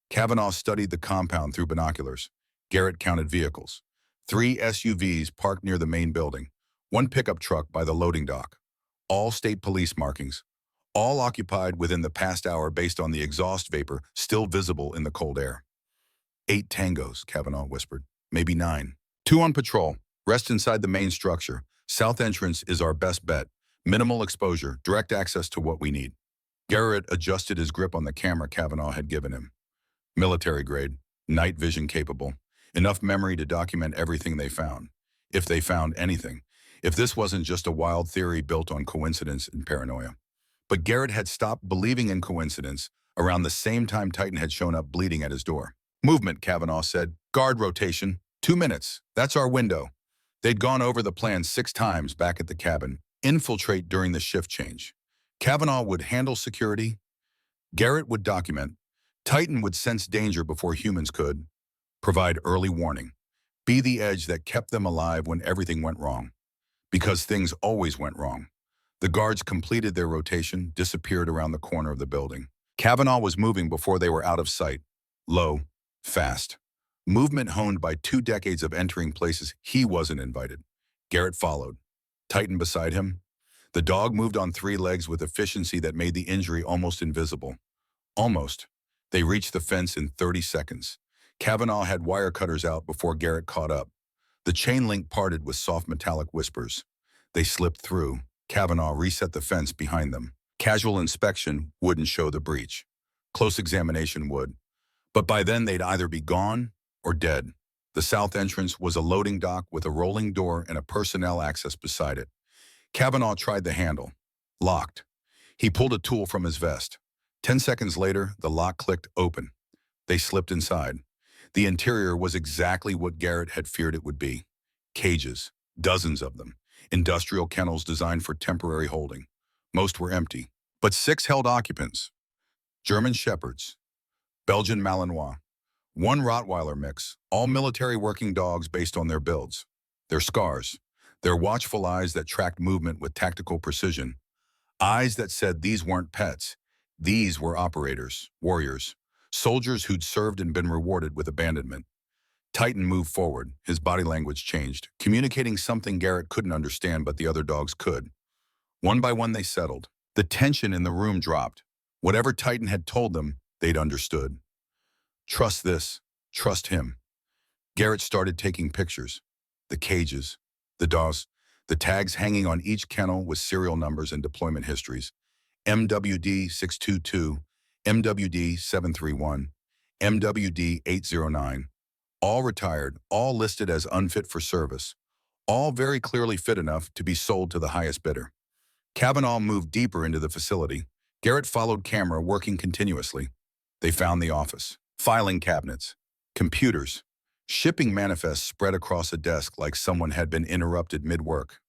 Kavanaugh studied the compound through binoculars. Garrett counted vehicles. 3 SUVs parked near the main building. 1 pickup truck by the loading dock. All state police markings. All occupied within the past hour based on the exhaust vapor still visible in the cold air. 8 tangos, Kavanaugh whispered. Maybe 9. 2 on patrol. Rest inside the main structure. South entrance is our best bet. Minimal exposure, direct access to what we need. Garrett adjusted his grip on the camera Kavanaugh had given him. Military grade, night vision capable. Enough memory to document everything they found. If they found anything. If this wasn't just a wild theory built on coincidence and paranoia. But Garrett had stopped believing in coincidence around the same time Titan had shown up bleeding at his door. "Movement," Kavanaugh said. "Guard rotation. 2 minutes. That's our window." They'd gone over the plan 6 times back at the cabin. Infiltrate during the shift change. Kavanaugh would handle security. Garrett would document. Titan would sense danger before humans could. Provide early warning. Be the edge that kept them alive when everything went wrong. Because things always went wrong. The guards completed their rotation, disappeared around the corner of the building. Kavanaugh was moving before they were out of sight. Low, fast. Movement honed by 2 decades of entering places he wasn't invited. Garrett followed. Titan beside him. The dog moved on 3 legs with efficiency that made the injury almost invisible. Almost. They reached the fence in 30 seconds. Kavanaugh had wire cutters out before Garrett caught up. The chain link parted with soft metallic whispers. They slipped through. Kavanaugh reset the fence behind them. Casual inspection wouldn't show the breach. Close examination would. But by then they'd either be gone or dead. The south entrance was a loading dock with a rolling door and a personnel access beside it. Kavanaugh tried the handle. Locked. He pulled a tool from his vest. 10 seconds later, the lock clicked open. They slipped inside. The interior was exactly what Garrett had feared it would be. Cages, dozens of them, industrial kennels designed for temporary holding. Most were empty, but 6 held occupants: German Shepherds, Belgian Malinois, one Rottweiler mix, all military working dogs based on their builds. Their scars, their watchful eyes that tracked movement with tactical precision, eyes that said these weren't pets. These were operators, warriors, soldiers who'd served and been rewarded with abandonment. Titan moved forward, his body language changed, communicating something Garrett couldn't understand but the other dogs could. One by one they settled. The tension in the room dropped. Whatever Titan had told them, they'd understood. Trust this, trust him. Garrett started taking pictures. The cages, the dogs, the tags hanging on each kennel with serial numbers and deployment histories. MWD 622, MWD 731, MWD 809. All retired, all listed as unfit for service, all very clearly fit enough to be sold to the highest bidder. Kavanaugh moved deeper into the facility. Garrett followed camera, working continuously. They found the office. Filing cabinets, computers, shipping manifests spread across a desk like someone had been interrupted mid-work.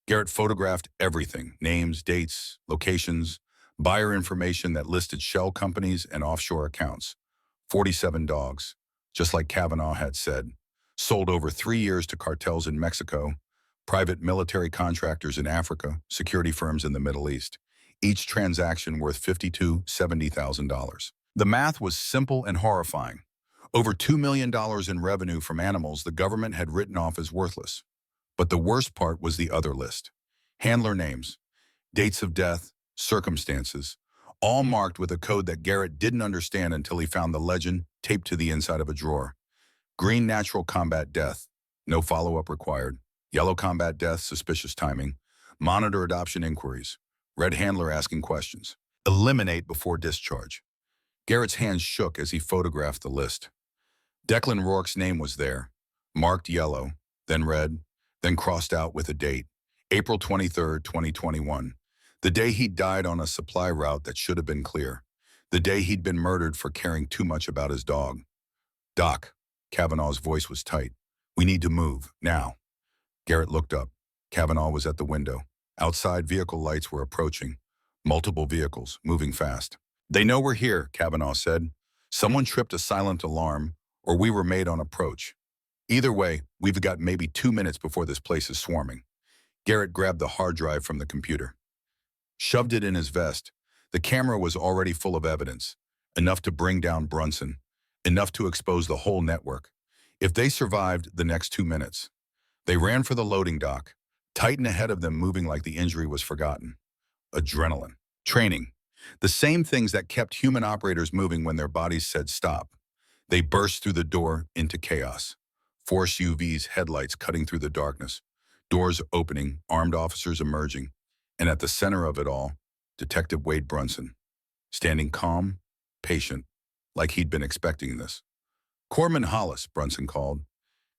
Garrett photographed everything: names, dates, locations, buyer information that listed shell companies and offshore accounts. 47 dogs, just like Kavanaugh had said, sold over 3 years to cartels in Mexico, private military contractors in Africa, security firms in the Middle East, each transaction worth $50,000 to $70,000. The math was simple and horrifying. Over $2 million in revenue from animals the government had written off as worthless. But the worst part was the other list. Handler names, dates of death, circumstances, all marked with a code that Garrett didn't understand until he found the legend taped to the inside of a drawer. Green natural combat death, no follow-up required. Yellow combat death, suspicious timing. Monitor adoption inquiries. Red handler asking questions. Eliminate before discharge. Garrett's hands shook as he photographed the list. Declan Rourke's name was there, marked yellow, then red, then crossed out with a date, April 23, 2021. The day he'd died on a supply route that should have been clear. The day he'd been murdered for caring too much about his dog. Doc, Kavanaugh's voice was tight. We need to move, now. Garrett looked up. Kavanaugh was at the window. Outside, vehicle lights were approaching. Multiple vehicles, moving fast. They know we're here, Kavanaugh said. Someone tripped a silent alarm, or we were made on approach. Either way, we've got maybe 2 minutes before this place is swarming. Garrett grabbed the hard drive from the computer. Shoved it in his vest. The camera was already full of evidence. Enough to bring down Brunson. Enough to expose the whole network. If they survived the next 2 minutes. They ran for the loading dock. Titan ahead of them, moving like the injury was forgotten. Adrenaline. Training. The same things that kept human operators moving when their bodies said stop. They burst through the door into chaos. Force UVs, headlights cutting through the darkness. Doors opening, armed officers emerging. And at the center of it all, Detective Wade Brunson. Standing calm, patient, like he'd been expecting this. Corman Hollis, Brunson called.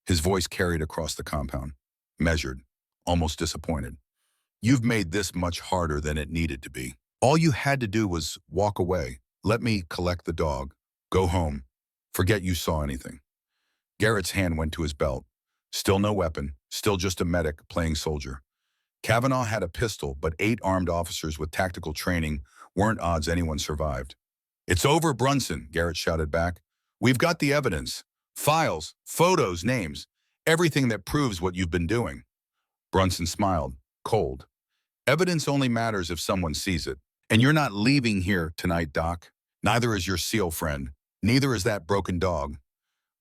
His voice carried across the compound. Measured, almost disappointed. You've made this much harder than it needed to be. All you had to do was walk away. Let me collect the dog. Go home. Forget you saw anything. Garrett's hand went to his belt. Still no weapon, still just a medic playing soldier. Kavanaugh had a pistol, but 8 armed officers with tactical training weren't odds anyone survived. It's over, Brunson, Garrett shouted back. We've got the evidence. Files, photos, names, everything that proves what you've been doing. Brunson smiled, cold. Evidence only matters if someone sees it. And you're not leaving here tonight, Doc. Neither is your SEAL friend. Neither is that broken dog.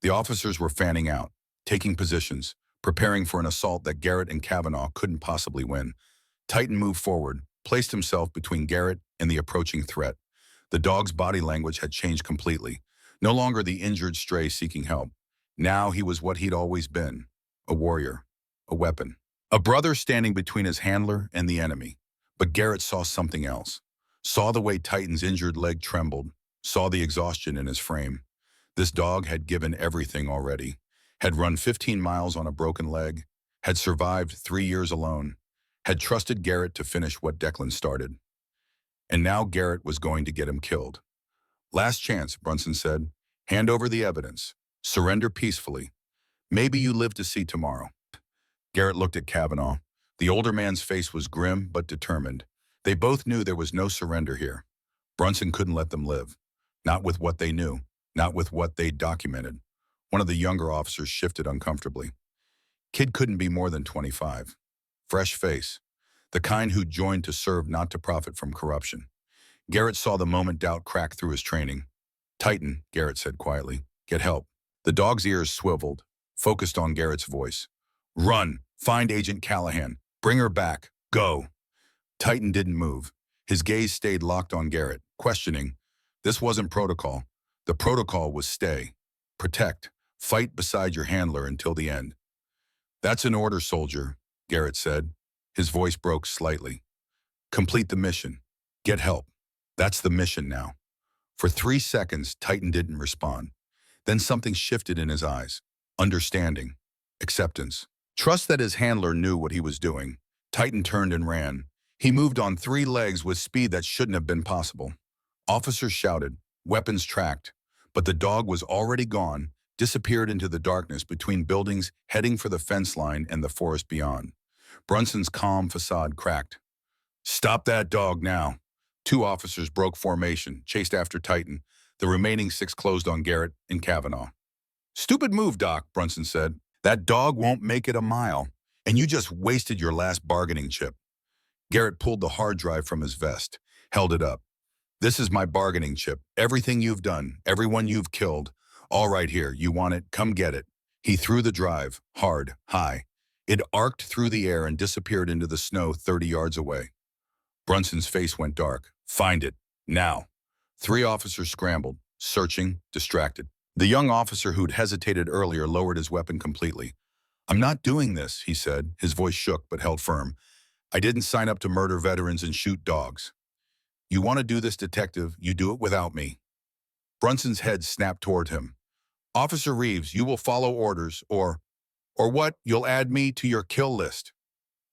The officers were fanning out, taking positions, preparing for an assault that Garrett and Kavanaugh couldn't possibly win. Titan moved forward, placed himself between Garrett and the approaching threat. The dog's body language had changed completely. No longer the injured stray seeking help. Now he was what he'd always been, a warrior, a weapon. A brother standing between his handler and the enemy. But Garrett saw something else. Saw the way Titan's injured leg trembled. Saw the exhaustion in his frame. This dog had given everything already. Had run 15 miles on a broken leg. Had survived 3 years alone. Had trusted Garrett to finish what Declan started. And now Garrett was going to get him killed. Last chance, Brunson said. Hand over the evidence. Surrender peacefully. Maybe you live to see tomorrow. Garrett looked at Kavanaugh. The older man's face was grim but determined. They both knew there was no surrender here. Brunson couldn't let them live. Not with what they knew. Not with what they'd documented. One of the younger officers shifted uncomfortably. Kid couldn't be more than 25. Fresh face. The kind who joined to serve, not to profit from corruption. Garrett saw the moment doubt crack through his training. Tighten, Garrett said quietly. Get help. The dog's ears swiveled, focused on Garrett's voice. Run. Find Agent Callahan. Bring her back. Go. Titan didn't move. His gaze stayed locked on Garrett, questioning. This wasn't protocol. The protocol was stay. Protect. Fight beside your handler until the end. That's an order, soldier, Garrett said. His voice broke slightly. Complete the mission. Get help. That's the mission now. For 3 seconds, Titan didn't respond. Then something shifted in his eyes. Understanding. Acceptance. Trust that his handler knew what he was doing. Titan turned and ran. He moved on 3 legs with speed that shouldn't have been possible. Officers shouted, weapons tracked, but the dog was already gone, disappeared into the darkness between buildings, heading for the fence line and the forest beyond. Brunson's calm facade cracked. Stop that dog now. 2 officers broke formation, chased after Titan. The remaining 6 closed on Garrett and Kavanaugh. Stupid move, Doc, Brunson said. That dog won't make it a mile, and you just wasted your last bargaining chip. Garrett pulled the hard drive from his vest, held it up. This is my bargaining chip. Everything you've done, everyone you've killed. All right here, you want it? Come get it. He threw the drive, hard, high. It arced through the air and disappeared into the snow 30 yards away. Brunson's face went dark. Find it, now. 3 officers scrambled, searching, distracted. The young officer who'd hesitated earlier lowered his weapon completely. I'm not doing this, he said. His voice shook but held firm. I didn't sign up to murder veterans and shoot dogs. You want to do this, detective, you do it without me. Brunson's head snapped toward him. Officer Reeves, you will follow orders, or what? You'll add me to your kill list.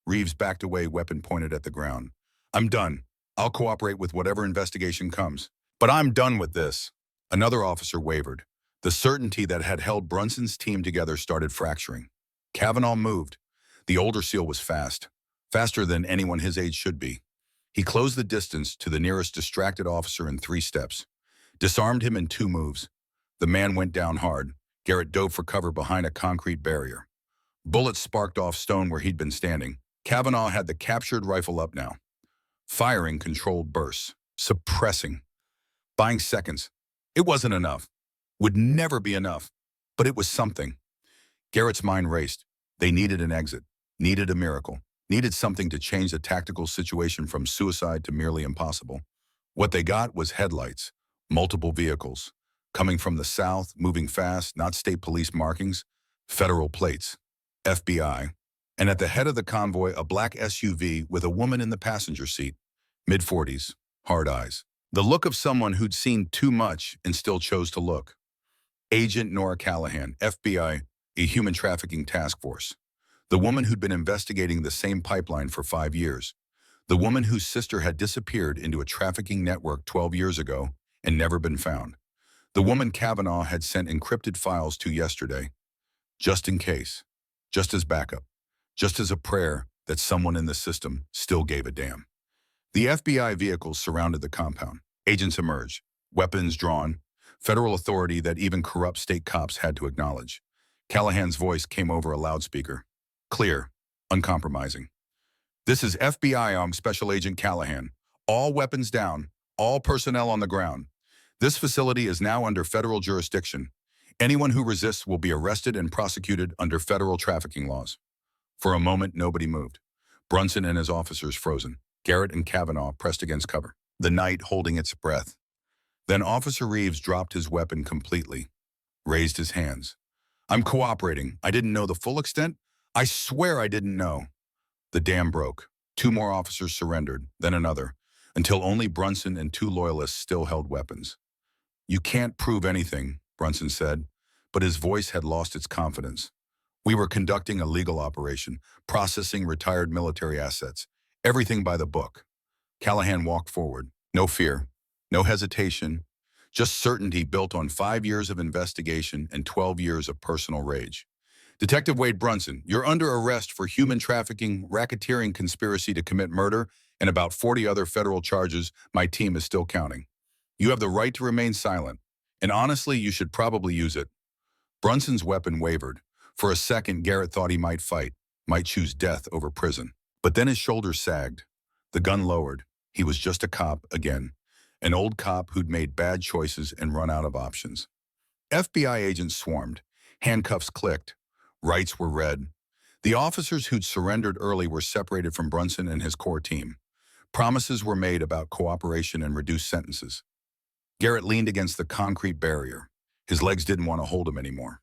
Reeves backed away, weapon pointed at the ground. I'm done. I'll cooperate with whatever investigation comes. But I'm done with this. Another officer wavered. The certainty that had held Brunson's team together started fracturing. Kavanaugh moved. The older SEAL was fast. Faster than anyone his age should be. He closed the distance to the nearest distracted officer in 3 steps. Disarmed him in 2 moves. The man went down hard. Garrett dove for cover behind a concrete barrier. Bullets sparked off stone where he'd been standing. Kavanaugh had the captured rifle up now. Firing controlled bursts. Suppressing. Buying seconds. It wasn't enough. Would never be enough. But it was something. Garrett's mind raced. They needed an exit. Needed a miracle. Needed something to change the tactical situation from suicide to merely impossible. What they got was headlights. Multiple vehicles. Coming from the south, moving fast, not state police markings. Federal plates. FBI. And at the head of the convoy, a black SUV with a woman in the passenger seat. Mid-40s. Hard eyes. The look of someone who'd seen too much and still chose to look. Agent Nora Callahan, FBI, a human trafficking task force. The woman who'd been investigating the same pipeline for 5 years. The woman whose sister had disappeared into a trafficking network 12 years ago and never been found. The woman Kavanaugh had sent encrypted files to yesterday. Just in case. Just as backup. Just as a prayer that someone in the system still gave a damn. The FBI vehicles surrounded the compound. Agents emerged. Weapons drawn. Federal authority that even corrupt state cops had to acknowledge. Callahan's voice came over a loudspeaker. Clear. Uncompromising. This is FBI Special Agent Callahan. All weapons down. All personnel on the ground. This facility is now under federal jurisdiction. Anyone who resists will be arrested and prosecuted under federal trafficking laws. For a moment, nobody moved. Brunson and his officers frozen. Garrett and Kavanaugh pressed against cover. The night holding its breath. Then Officer Reeves dropped his weapon completely. Raised his hands. I'm cooperating. I didn't know the full extent. I swear I didn't know. The dam broke. 2 more officers surrendered, then another, until only Brunson and 2 loyalists still held weapons. You can't prove anything, Brunson said, but his voice had lost its confidence. We were conducting a legal operation, processing retired military assets, everything by the book. Callahan walked forward. No fear, no hesitation, Just certainty built on 5 years of investigation and 12 years of personal rage. Detective Wade Brunson, you're under arrest for human trafficking, racketeering, conspiracy to commit murder, and about 40 other federal charges my team is still counting. You have the right to remain silent, and honestly, you should probably use it. Brunson's weapon wavered. For a second, Garrett thought he might fight, might choose death over prison. But then his shoulders sagged. The gun lowered. He was just a cop again, an old cop who'd made bad choices and run out of options. FBI agents swarmed. Handcuffs clicked. Rights were read. The officers who'd surrendered early were separated from Brunson and his core team. Promises were made about cooperation and reduced sentences. Garrett leaned against the concrete barrier. His legs didn't want to hold him anymore.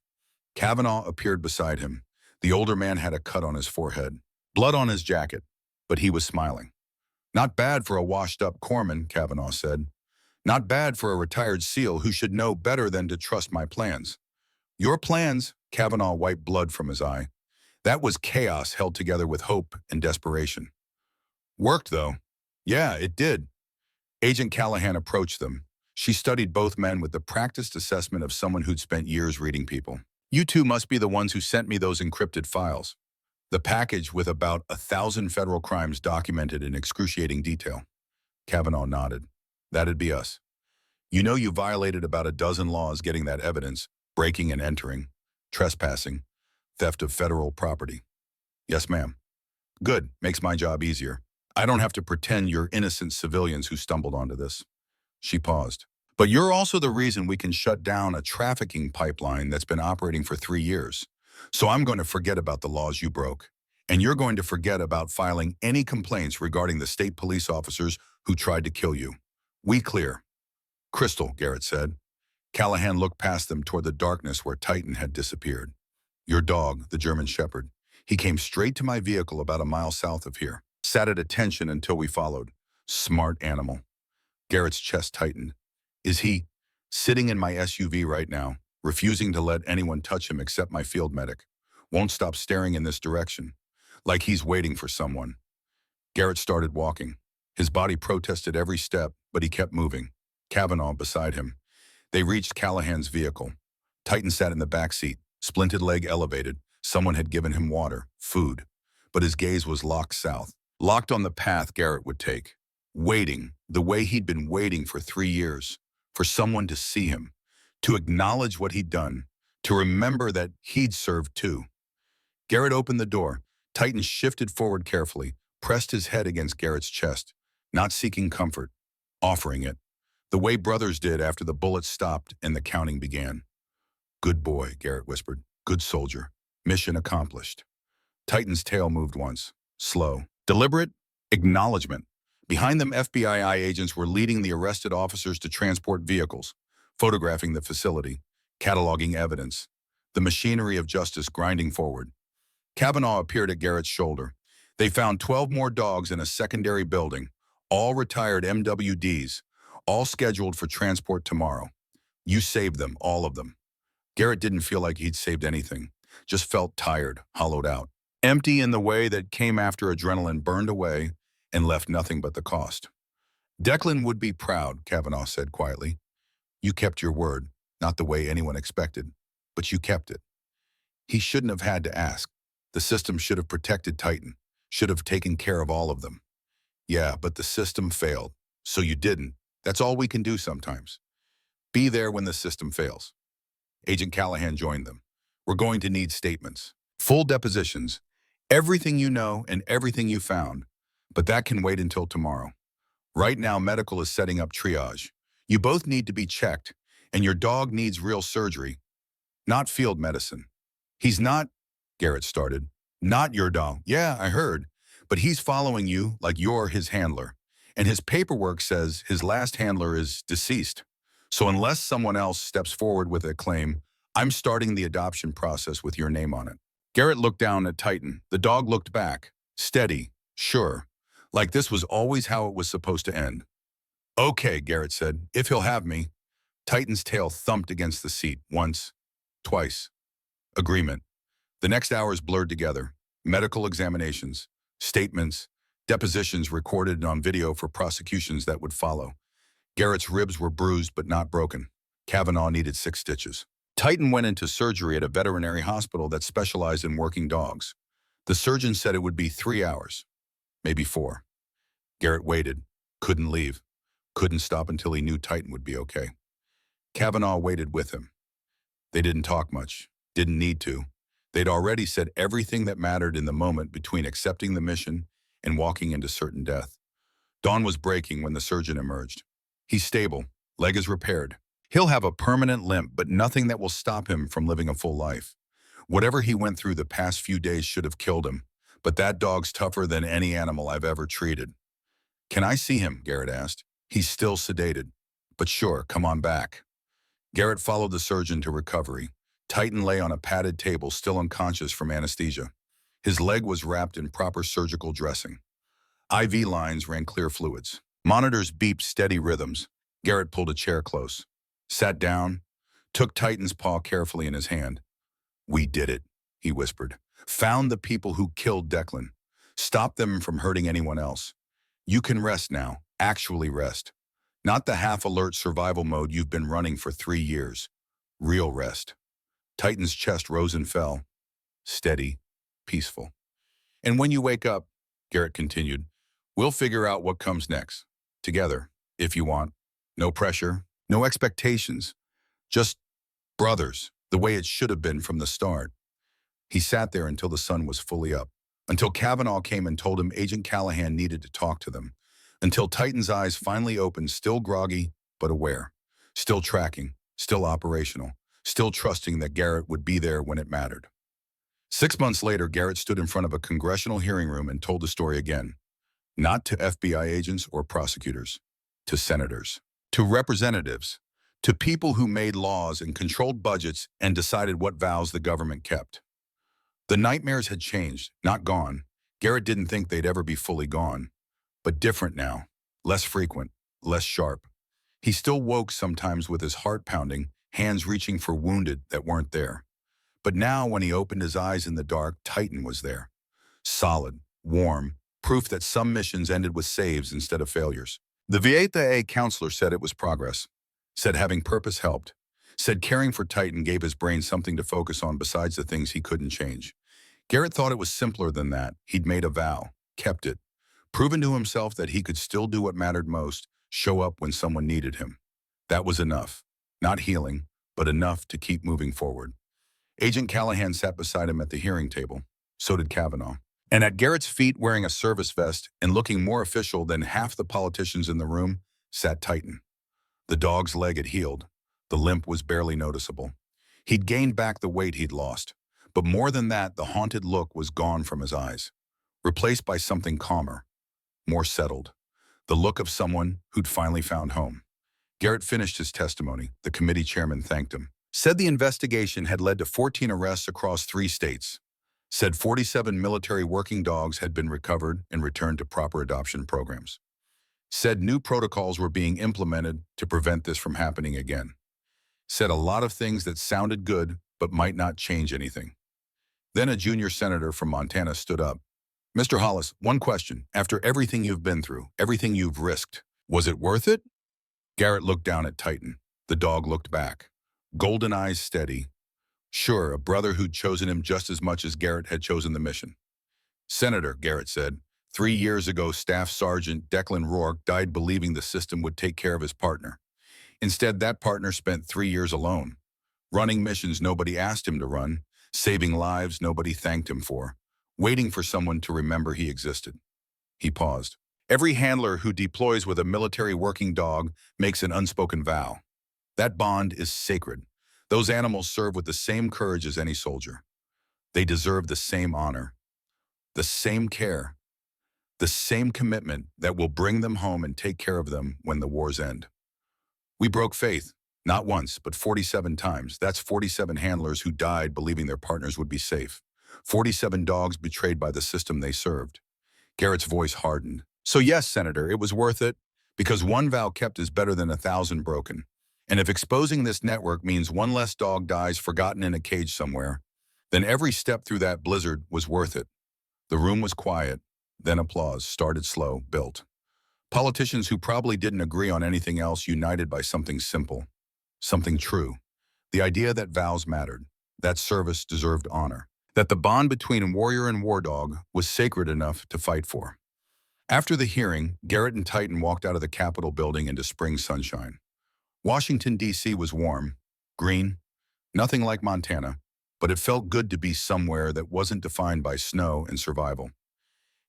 Kavanaugh appeared beside him. The older man had a cut on his forehead, blood on his jacket, but he was smiling. Not bad for a washed-up corpsman, Kavanaugh said. Not bad for a retired SEAL who should know better than to trust my plans. Your plans, Kavanaugh wiped blood from his eye. That was chaos held together with hope and desperation. Worked, though. Yeah, it did. Agent Callahan approached them. She studied both men with the practiced assessment of someone who'd spent years reading people. You two must be the ones who sent me those encrypted files. The package with about 1,000 federal crimes documented in excruciating detail. Kavanaugh nodded. That'd be us. You know you violated about a dozen laws getting that evidence, breaking and entering, trespassing, theft of federal property. Yes, ma'am. Good, makes my job easier. I don't have to pretend you're innocent civilians who stumbled onto this. She paused. But you're also the reason we can shut down a trafficking pipeline that's been operating for 3 years. So I'm going to forget about the laws you broke. And you're going to forget about filing any complaints regarding the state police officers who tried to kill you. We clear. Crystal, Garrett said. Callahan looked past them toward the darkness where Titan had disappeared. Your dog, the German Shepherd. He came straight to my vehicle about a mile south of here. Sat at attention until we followed. Smart animal. Garrett's chest tightened. Is he sitting in my SUV right now, refusing to let anyone touch him except my field medic? Won't stop staring in this direction, like he's waiting for someone. Garrett started walking. His body protested every step, but he kept moving. Kavanaugh beside him. They reached Callahan's vehicle. Titan sat in the back seat, splinted leg elevated. Someone had given him water, food. But his gaze was locked south, locked on the path Garrett would take. Waiting, the way he'd been waiting for 3 years. For someone to see him, to acknowledge what he'd done, to remember that he'd served too. Garrett opened the door. Titan shifted forward carefully, pressed his head against Garrett's chest, not seeking comfort, offering it, the way brothers did after the bullets stopped and the counting began. Good boy, Garrett whispered. Good soldier. Mission accomplished. Titan's tail moved once, slow, deliberate, acknowledgement. Behind them, FBI agents were leading the arrested officers to transport vehicles, photographing the facility, cataloging evidence, the machinery of justice grinding forward. Kavanaugh appeared at Garrett's shoulder. They found 12 more dogs in a secondary building, all retired MWDs, all scheduled for transport tomorrow. You saved them, all of them. Garrett didn't feel like he'd saved anything, just felt tired, hollowed out, empty in the way that came after adrenaline burned away and left nothing but the cost. Declan would be proud, Kavanaugh said quietly. You kept your word, not the way anyone expected, but you kept it. He shouldn't have had to ask. The system should have protected Titan, should have taken care of all of them. Yeah, but the system failed, so you didn't. That's all we can do sometimes. Be there when the system fails. Agent Callahan joined them. We're going to need statements, full depositions, everything you know and everything you found. But that can wait until tomorrow. Right now, medical is setting up triage. You both need to be checked, and your dog needs real surgery, not field medicine. He's not, Garrett started. Not your dog. Yeah, I heard. But he's following you like you're his handler. And his paperwork says his last handler is deceased. So unless someone else steps forward with a claim, I'm starting the adoption process with your name on it. Garrett looked down at Titan. The dog looked back, steady, sure. Like this was always how it was supposed to end. Okay, Garrett said, if he'll have me. Titan's tail thumped against the seat, once, twice. Agreement. The next hours blurred together. Medical examinations, statements, depositions recorded on video for prosecutions that would follow. Garrett's ribs were bruised but not broken. Kavanaugh needed 6 stitches. Titan went into surgery at a veterinary hospital that specialized in working dogs. The surgeon said it would be 3 hours, maybe 4. Garrett waited, couldn't leave, couldn't stop until he knew Titan would be okay. Kavanaugh waited with him. They didn't talk much, didn't need to. They'd already said everything that mattered in the moment between accepting the mission and walking into certain death. Dawn was breaking when the surgeon emerged. He's stable, leg is repaired. He'll have a permanent limp, but nothing that will stop him from living a full life. Whatever he went through the past few days should have killed him, but that dog's tougher than any animal I've ever treated. Can I see him? Garrett asked. He's still sedated. But sure, come on back. Garrett followed the surgeon to recovery. Titan lay on a padded table, still unconscious from anesthesia. His leg was wrapped in proper surgical dressing. IV lines ran clear fluids. Monitors beeped steady rhythms. Garrett pulled a chair close, sat down, took Titan's paw carefully in his hand. We did it, he whispered. Found the people who killed Declan. Stopped them from hurting anyone else. You can rest now, actually rest. Not the half-alert survival mode you've been running for 3 years. Real rest. Titan's chest rose and fell. Steady, peaceful. And when you wake up, Garrett continued, we'll figure out what comes next. Together, if you want. No pressure, no expectations. Just brothers, the way it should have been from the start. He sat there until the sun was fully up. Until Kavanaugh came and told him Agent Callahan needed to talk to them. Until Titan's eyes finally opened, still groggy, but aware. Still tracking, still operational, still trusting that Garrett would be there when it mattered. 6 months later, Garrett stood in front of a congressional hearing room and told the story again. Not to FBI agents or prosecutors, to senators, to representatives, to people who made laws and controlled budgets and decided what vows the government kept. The nightmares had changed, not gone. Garrett didn't think they'd ever be fully gone, but different now, less frequent, less sharp. He still woke sometimes with his heart pounding, hands reaching for wounded that weren't there. But now when he opened his eyes in the dark, Titan was there. Solid, warm, proof that some missions ended with saves instead of failures. The VA counselor said it was progress, said having purpose helped, said caring for Titan gave his brain something to focus on besides the things he couldn't change. Garrett thought it was simpler than that. He'd made a vow, kept it, proven to himself that he could still do what mattered most, show up when someone needed him. That was enough. Not healing, but enough to keep moving forward. Agent Callahan sat beside him at the hearing table. So did Kavanaugh. And at Garrett's feet, wearing a service vest and looking more official than half the politicians in the room, sat Titan. The dog's leg had healed. The limp was barely noticeable. He'd gained back the weight he'd lost. But more than that, the haunted look was gone from his eyes, replaced by something calmer, more settled. The look of someone who'd finally found home. Garrett finished his testimony. The committee chairman thanked him. Said the investigation had led to 14 arrests across 3 states. Said 47 military working dogs had been recovered and returned to proper adoption programs. Said new protocols were being implemented to prevent this from happening again. Said a lot of things that sounded good but might not change anything. Then a junior senator from Montana stood up. Mr. Hollis, one question. After everything you've been through, everything you've risked, was it worth it? Garrett looked down at Titan. The dog looked back. Golden eyes steady. Sure, a brother who'd chosen him just as much as Garrett had chosen the mission. Senator, Garrett said, 3 years ago, Staff Sergeant Declan Rourke died believing the system would take care of his partner. Instead, that partner spent 3 years alone, running missions nobody asked him to run, saving lives nobody thanked him for, waiting for someone to remember he existed. He paused. Every handler who deploys with a military working dog makes an unspoken vow. That bond is sacred. Those animals serve with the same courage as any soldier. They deserve the same honor, the same care, the same commitment that will bring them home and take care of them when the wars end. We broke faith, not once, but 47 times. That's 47 handlers who died believing their partners would be safe. 47 dogs betrayed by the system they served. Garrett's voice hardened. So yes, Senator, it was worth it, because one vow kept is better than 1,000 broken. And if exposing this network means one less dog dies forgotten in a cage somewhere, then every step through that blizzard was worth it. The room was quiet. Then applause started slow, built. Politicians who probably didn't agree on anything else united by something simple, something true. The idea that vows mattered, that service deserved honor, that the bond between warrior and war dog was sacred enough to fight for. After the hearing, Garrett and Titan walked out of the Capitol building into spring sunshine. Washington, D.C. was warm, green, nothing like Montana, but it felt good to be somewhere that wasn't defined by snow and survival.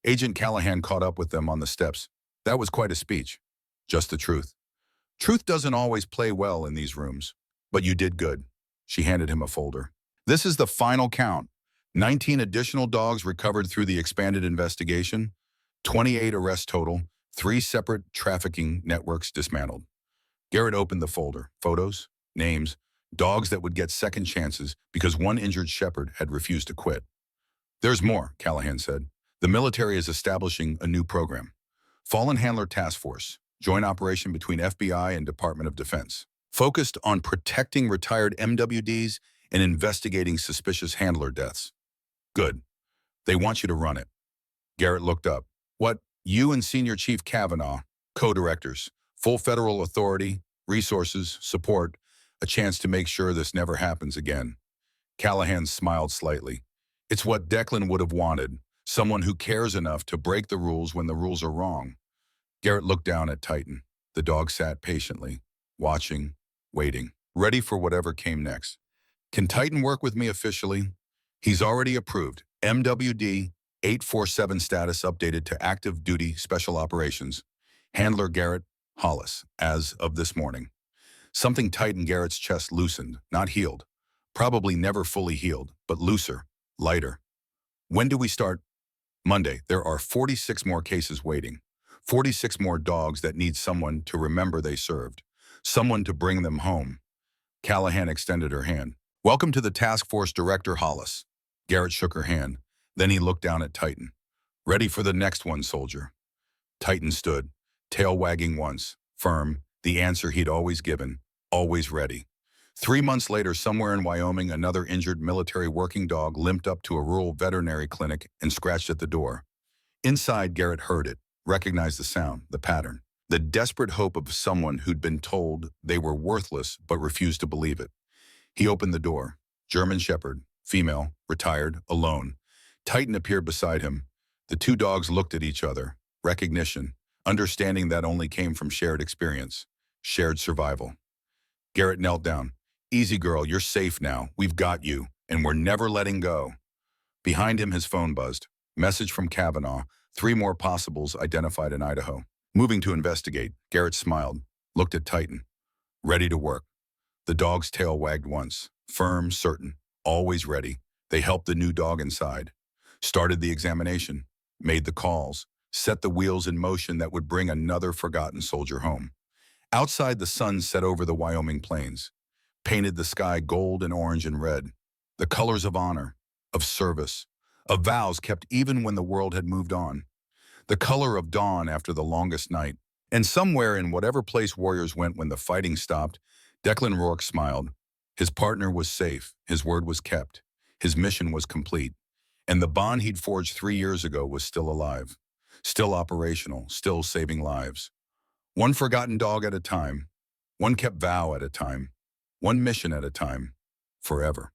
Agent Callahan caught up with them on the steps. That was quite a speech. Just the truth. Truth doesn't always play well in these rooms, but you did good. She handed him a folder. This is the final count. 19 additional dogs recovered through the expanded investigation, 28 arrests total, 3 separate trafficking networks dismantled. Garrett opened the folder. Photos, names, dogs that would get second chances because one injured shepherd had refused to quit. There's more, Callahan said. The military is establishing a new program. Fallen Handler Task Force, joint operation between FBI and Department of Defense, focused on protecting retired MWDs and investigating suspicious handler deaths. Good. They want you to run it. Garrett looked up. What? You and Senior Chief Kavanaugh, co-directors, full federal authority, resources, support, a chance to make sure this never happens again. Callahan smiled slightly. It's what Declan would have wanted, someone who cares enough to break the rules when the rules are wrong. Garrett looked down at Titan. The dog sat patiently, watching, waiting, ready for whatever came next. Can Titan work with me officially? He's already approved. MWD 847 status updated to active duty special operations. Handler Garrett Hollis, as of this morning. Something tight in Garrett's chest loosened, not healed. Probably never fully healed, but looser, lighter. When do we start? Monday. There are 46 more cases waiting. 46 more dogs that need someone to remember they served. Someone to bring them home. Callahan extended her hand. Welcome to the task force, Director Hollis. Garrett shook her hand. Then he looked down at Titan. Ready for the next one, soldier. Titan stood, tail wagging once, firm, the answer he'd always given, always ready. 3 months later, somewhere in Wyoming, another injured military working dog limped up to a rural veterinary clinic and scratched at the door. Inside, Garrett heard it, recognized the sound, the pattern, the desperate hope of someone who'd been told they were worthless but refused to believe it. He opened the door. German Shepherd, female, retired, alone. Titan appeared beside him. The 2 dogs looked at each other. Recognition, understanding that only came from shared experience, shared survival. Garrett knelt down. Easy, girl, you're safe now. We've got you, and we're never letting go. Behind him, his phone buzzed. Message from Kavanaugh. 3 more possibles identified in Idaho. Moving to investigate. Garrett smiled, looked at Titan. Ready to work. The dog's tail wagged once. Firm, certain, always ready. They helped the new dog inside. Started the examination. Made the calls. Set the wheels in motion that would bring another forgotten soldier home. Outside, the sun set over the Wyoming plains. Painted the sky gold and orange and red. The colors of honor, of service, of vows kept even when the world had moved on. The color of dawn after the longest night. And somewhere in whatever place warriors went when the fighting stopped, Declan Rourke smiled. His partner was safe, his word was kept, his mission was complete, and the bond he'd forged 3 years ago was still alive, still operational, still saving lives. One forgotten dog at a time, one kept vow at a time, one mission at a time, forever.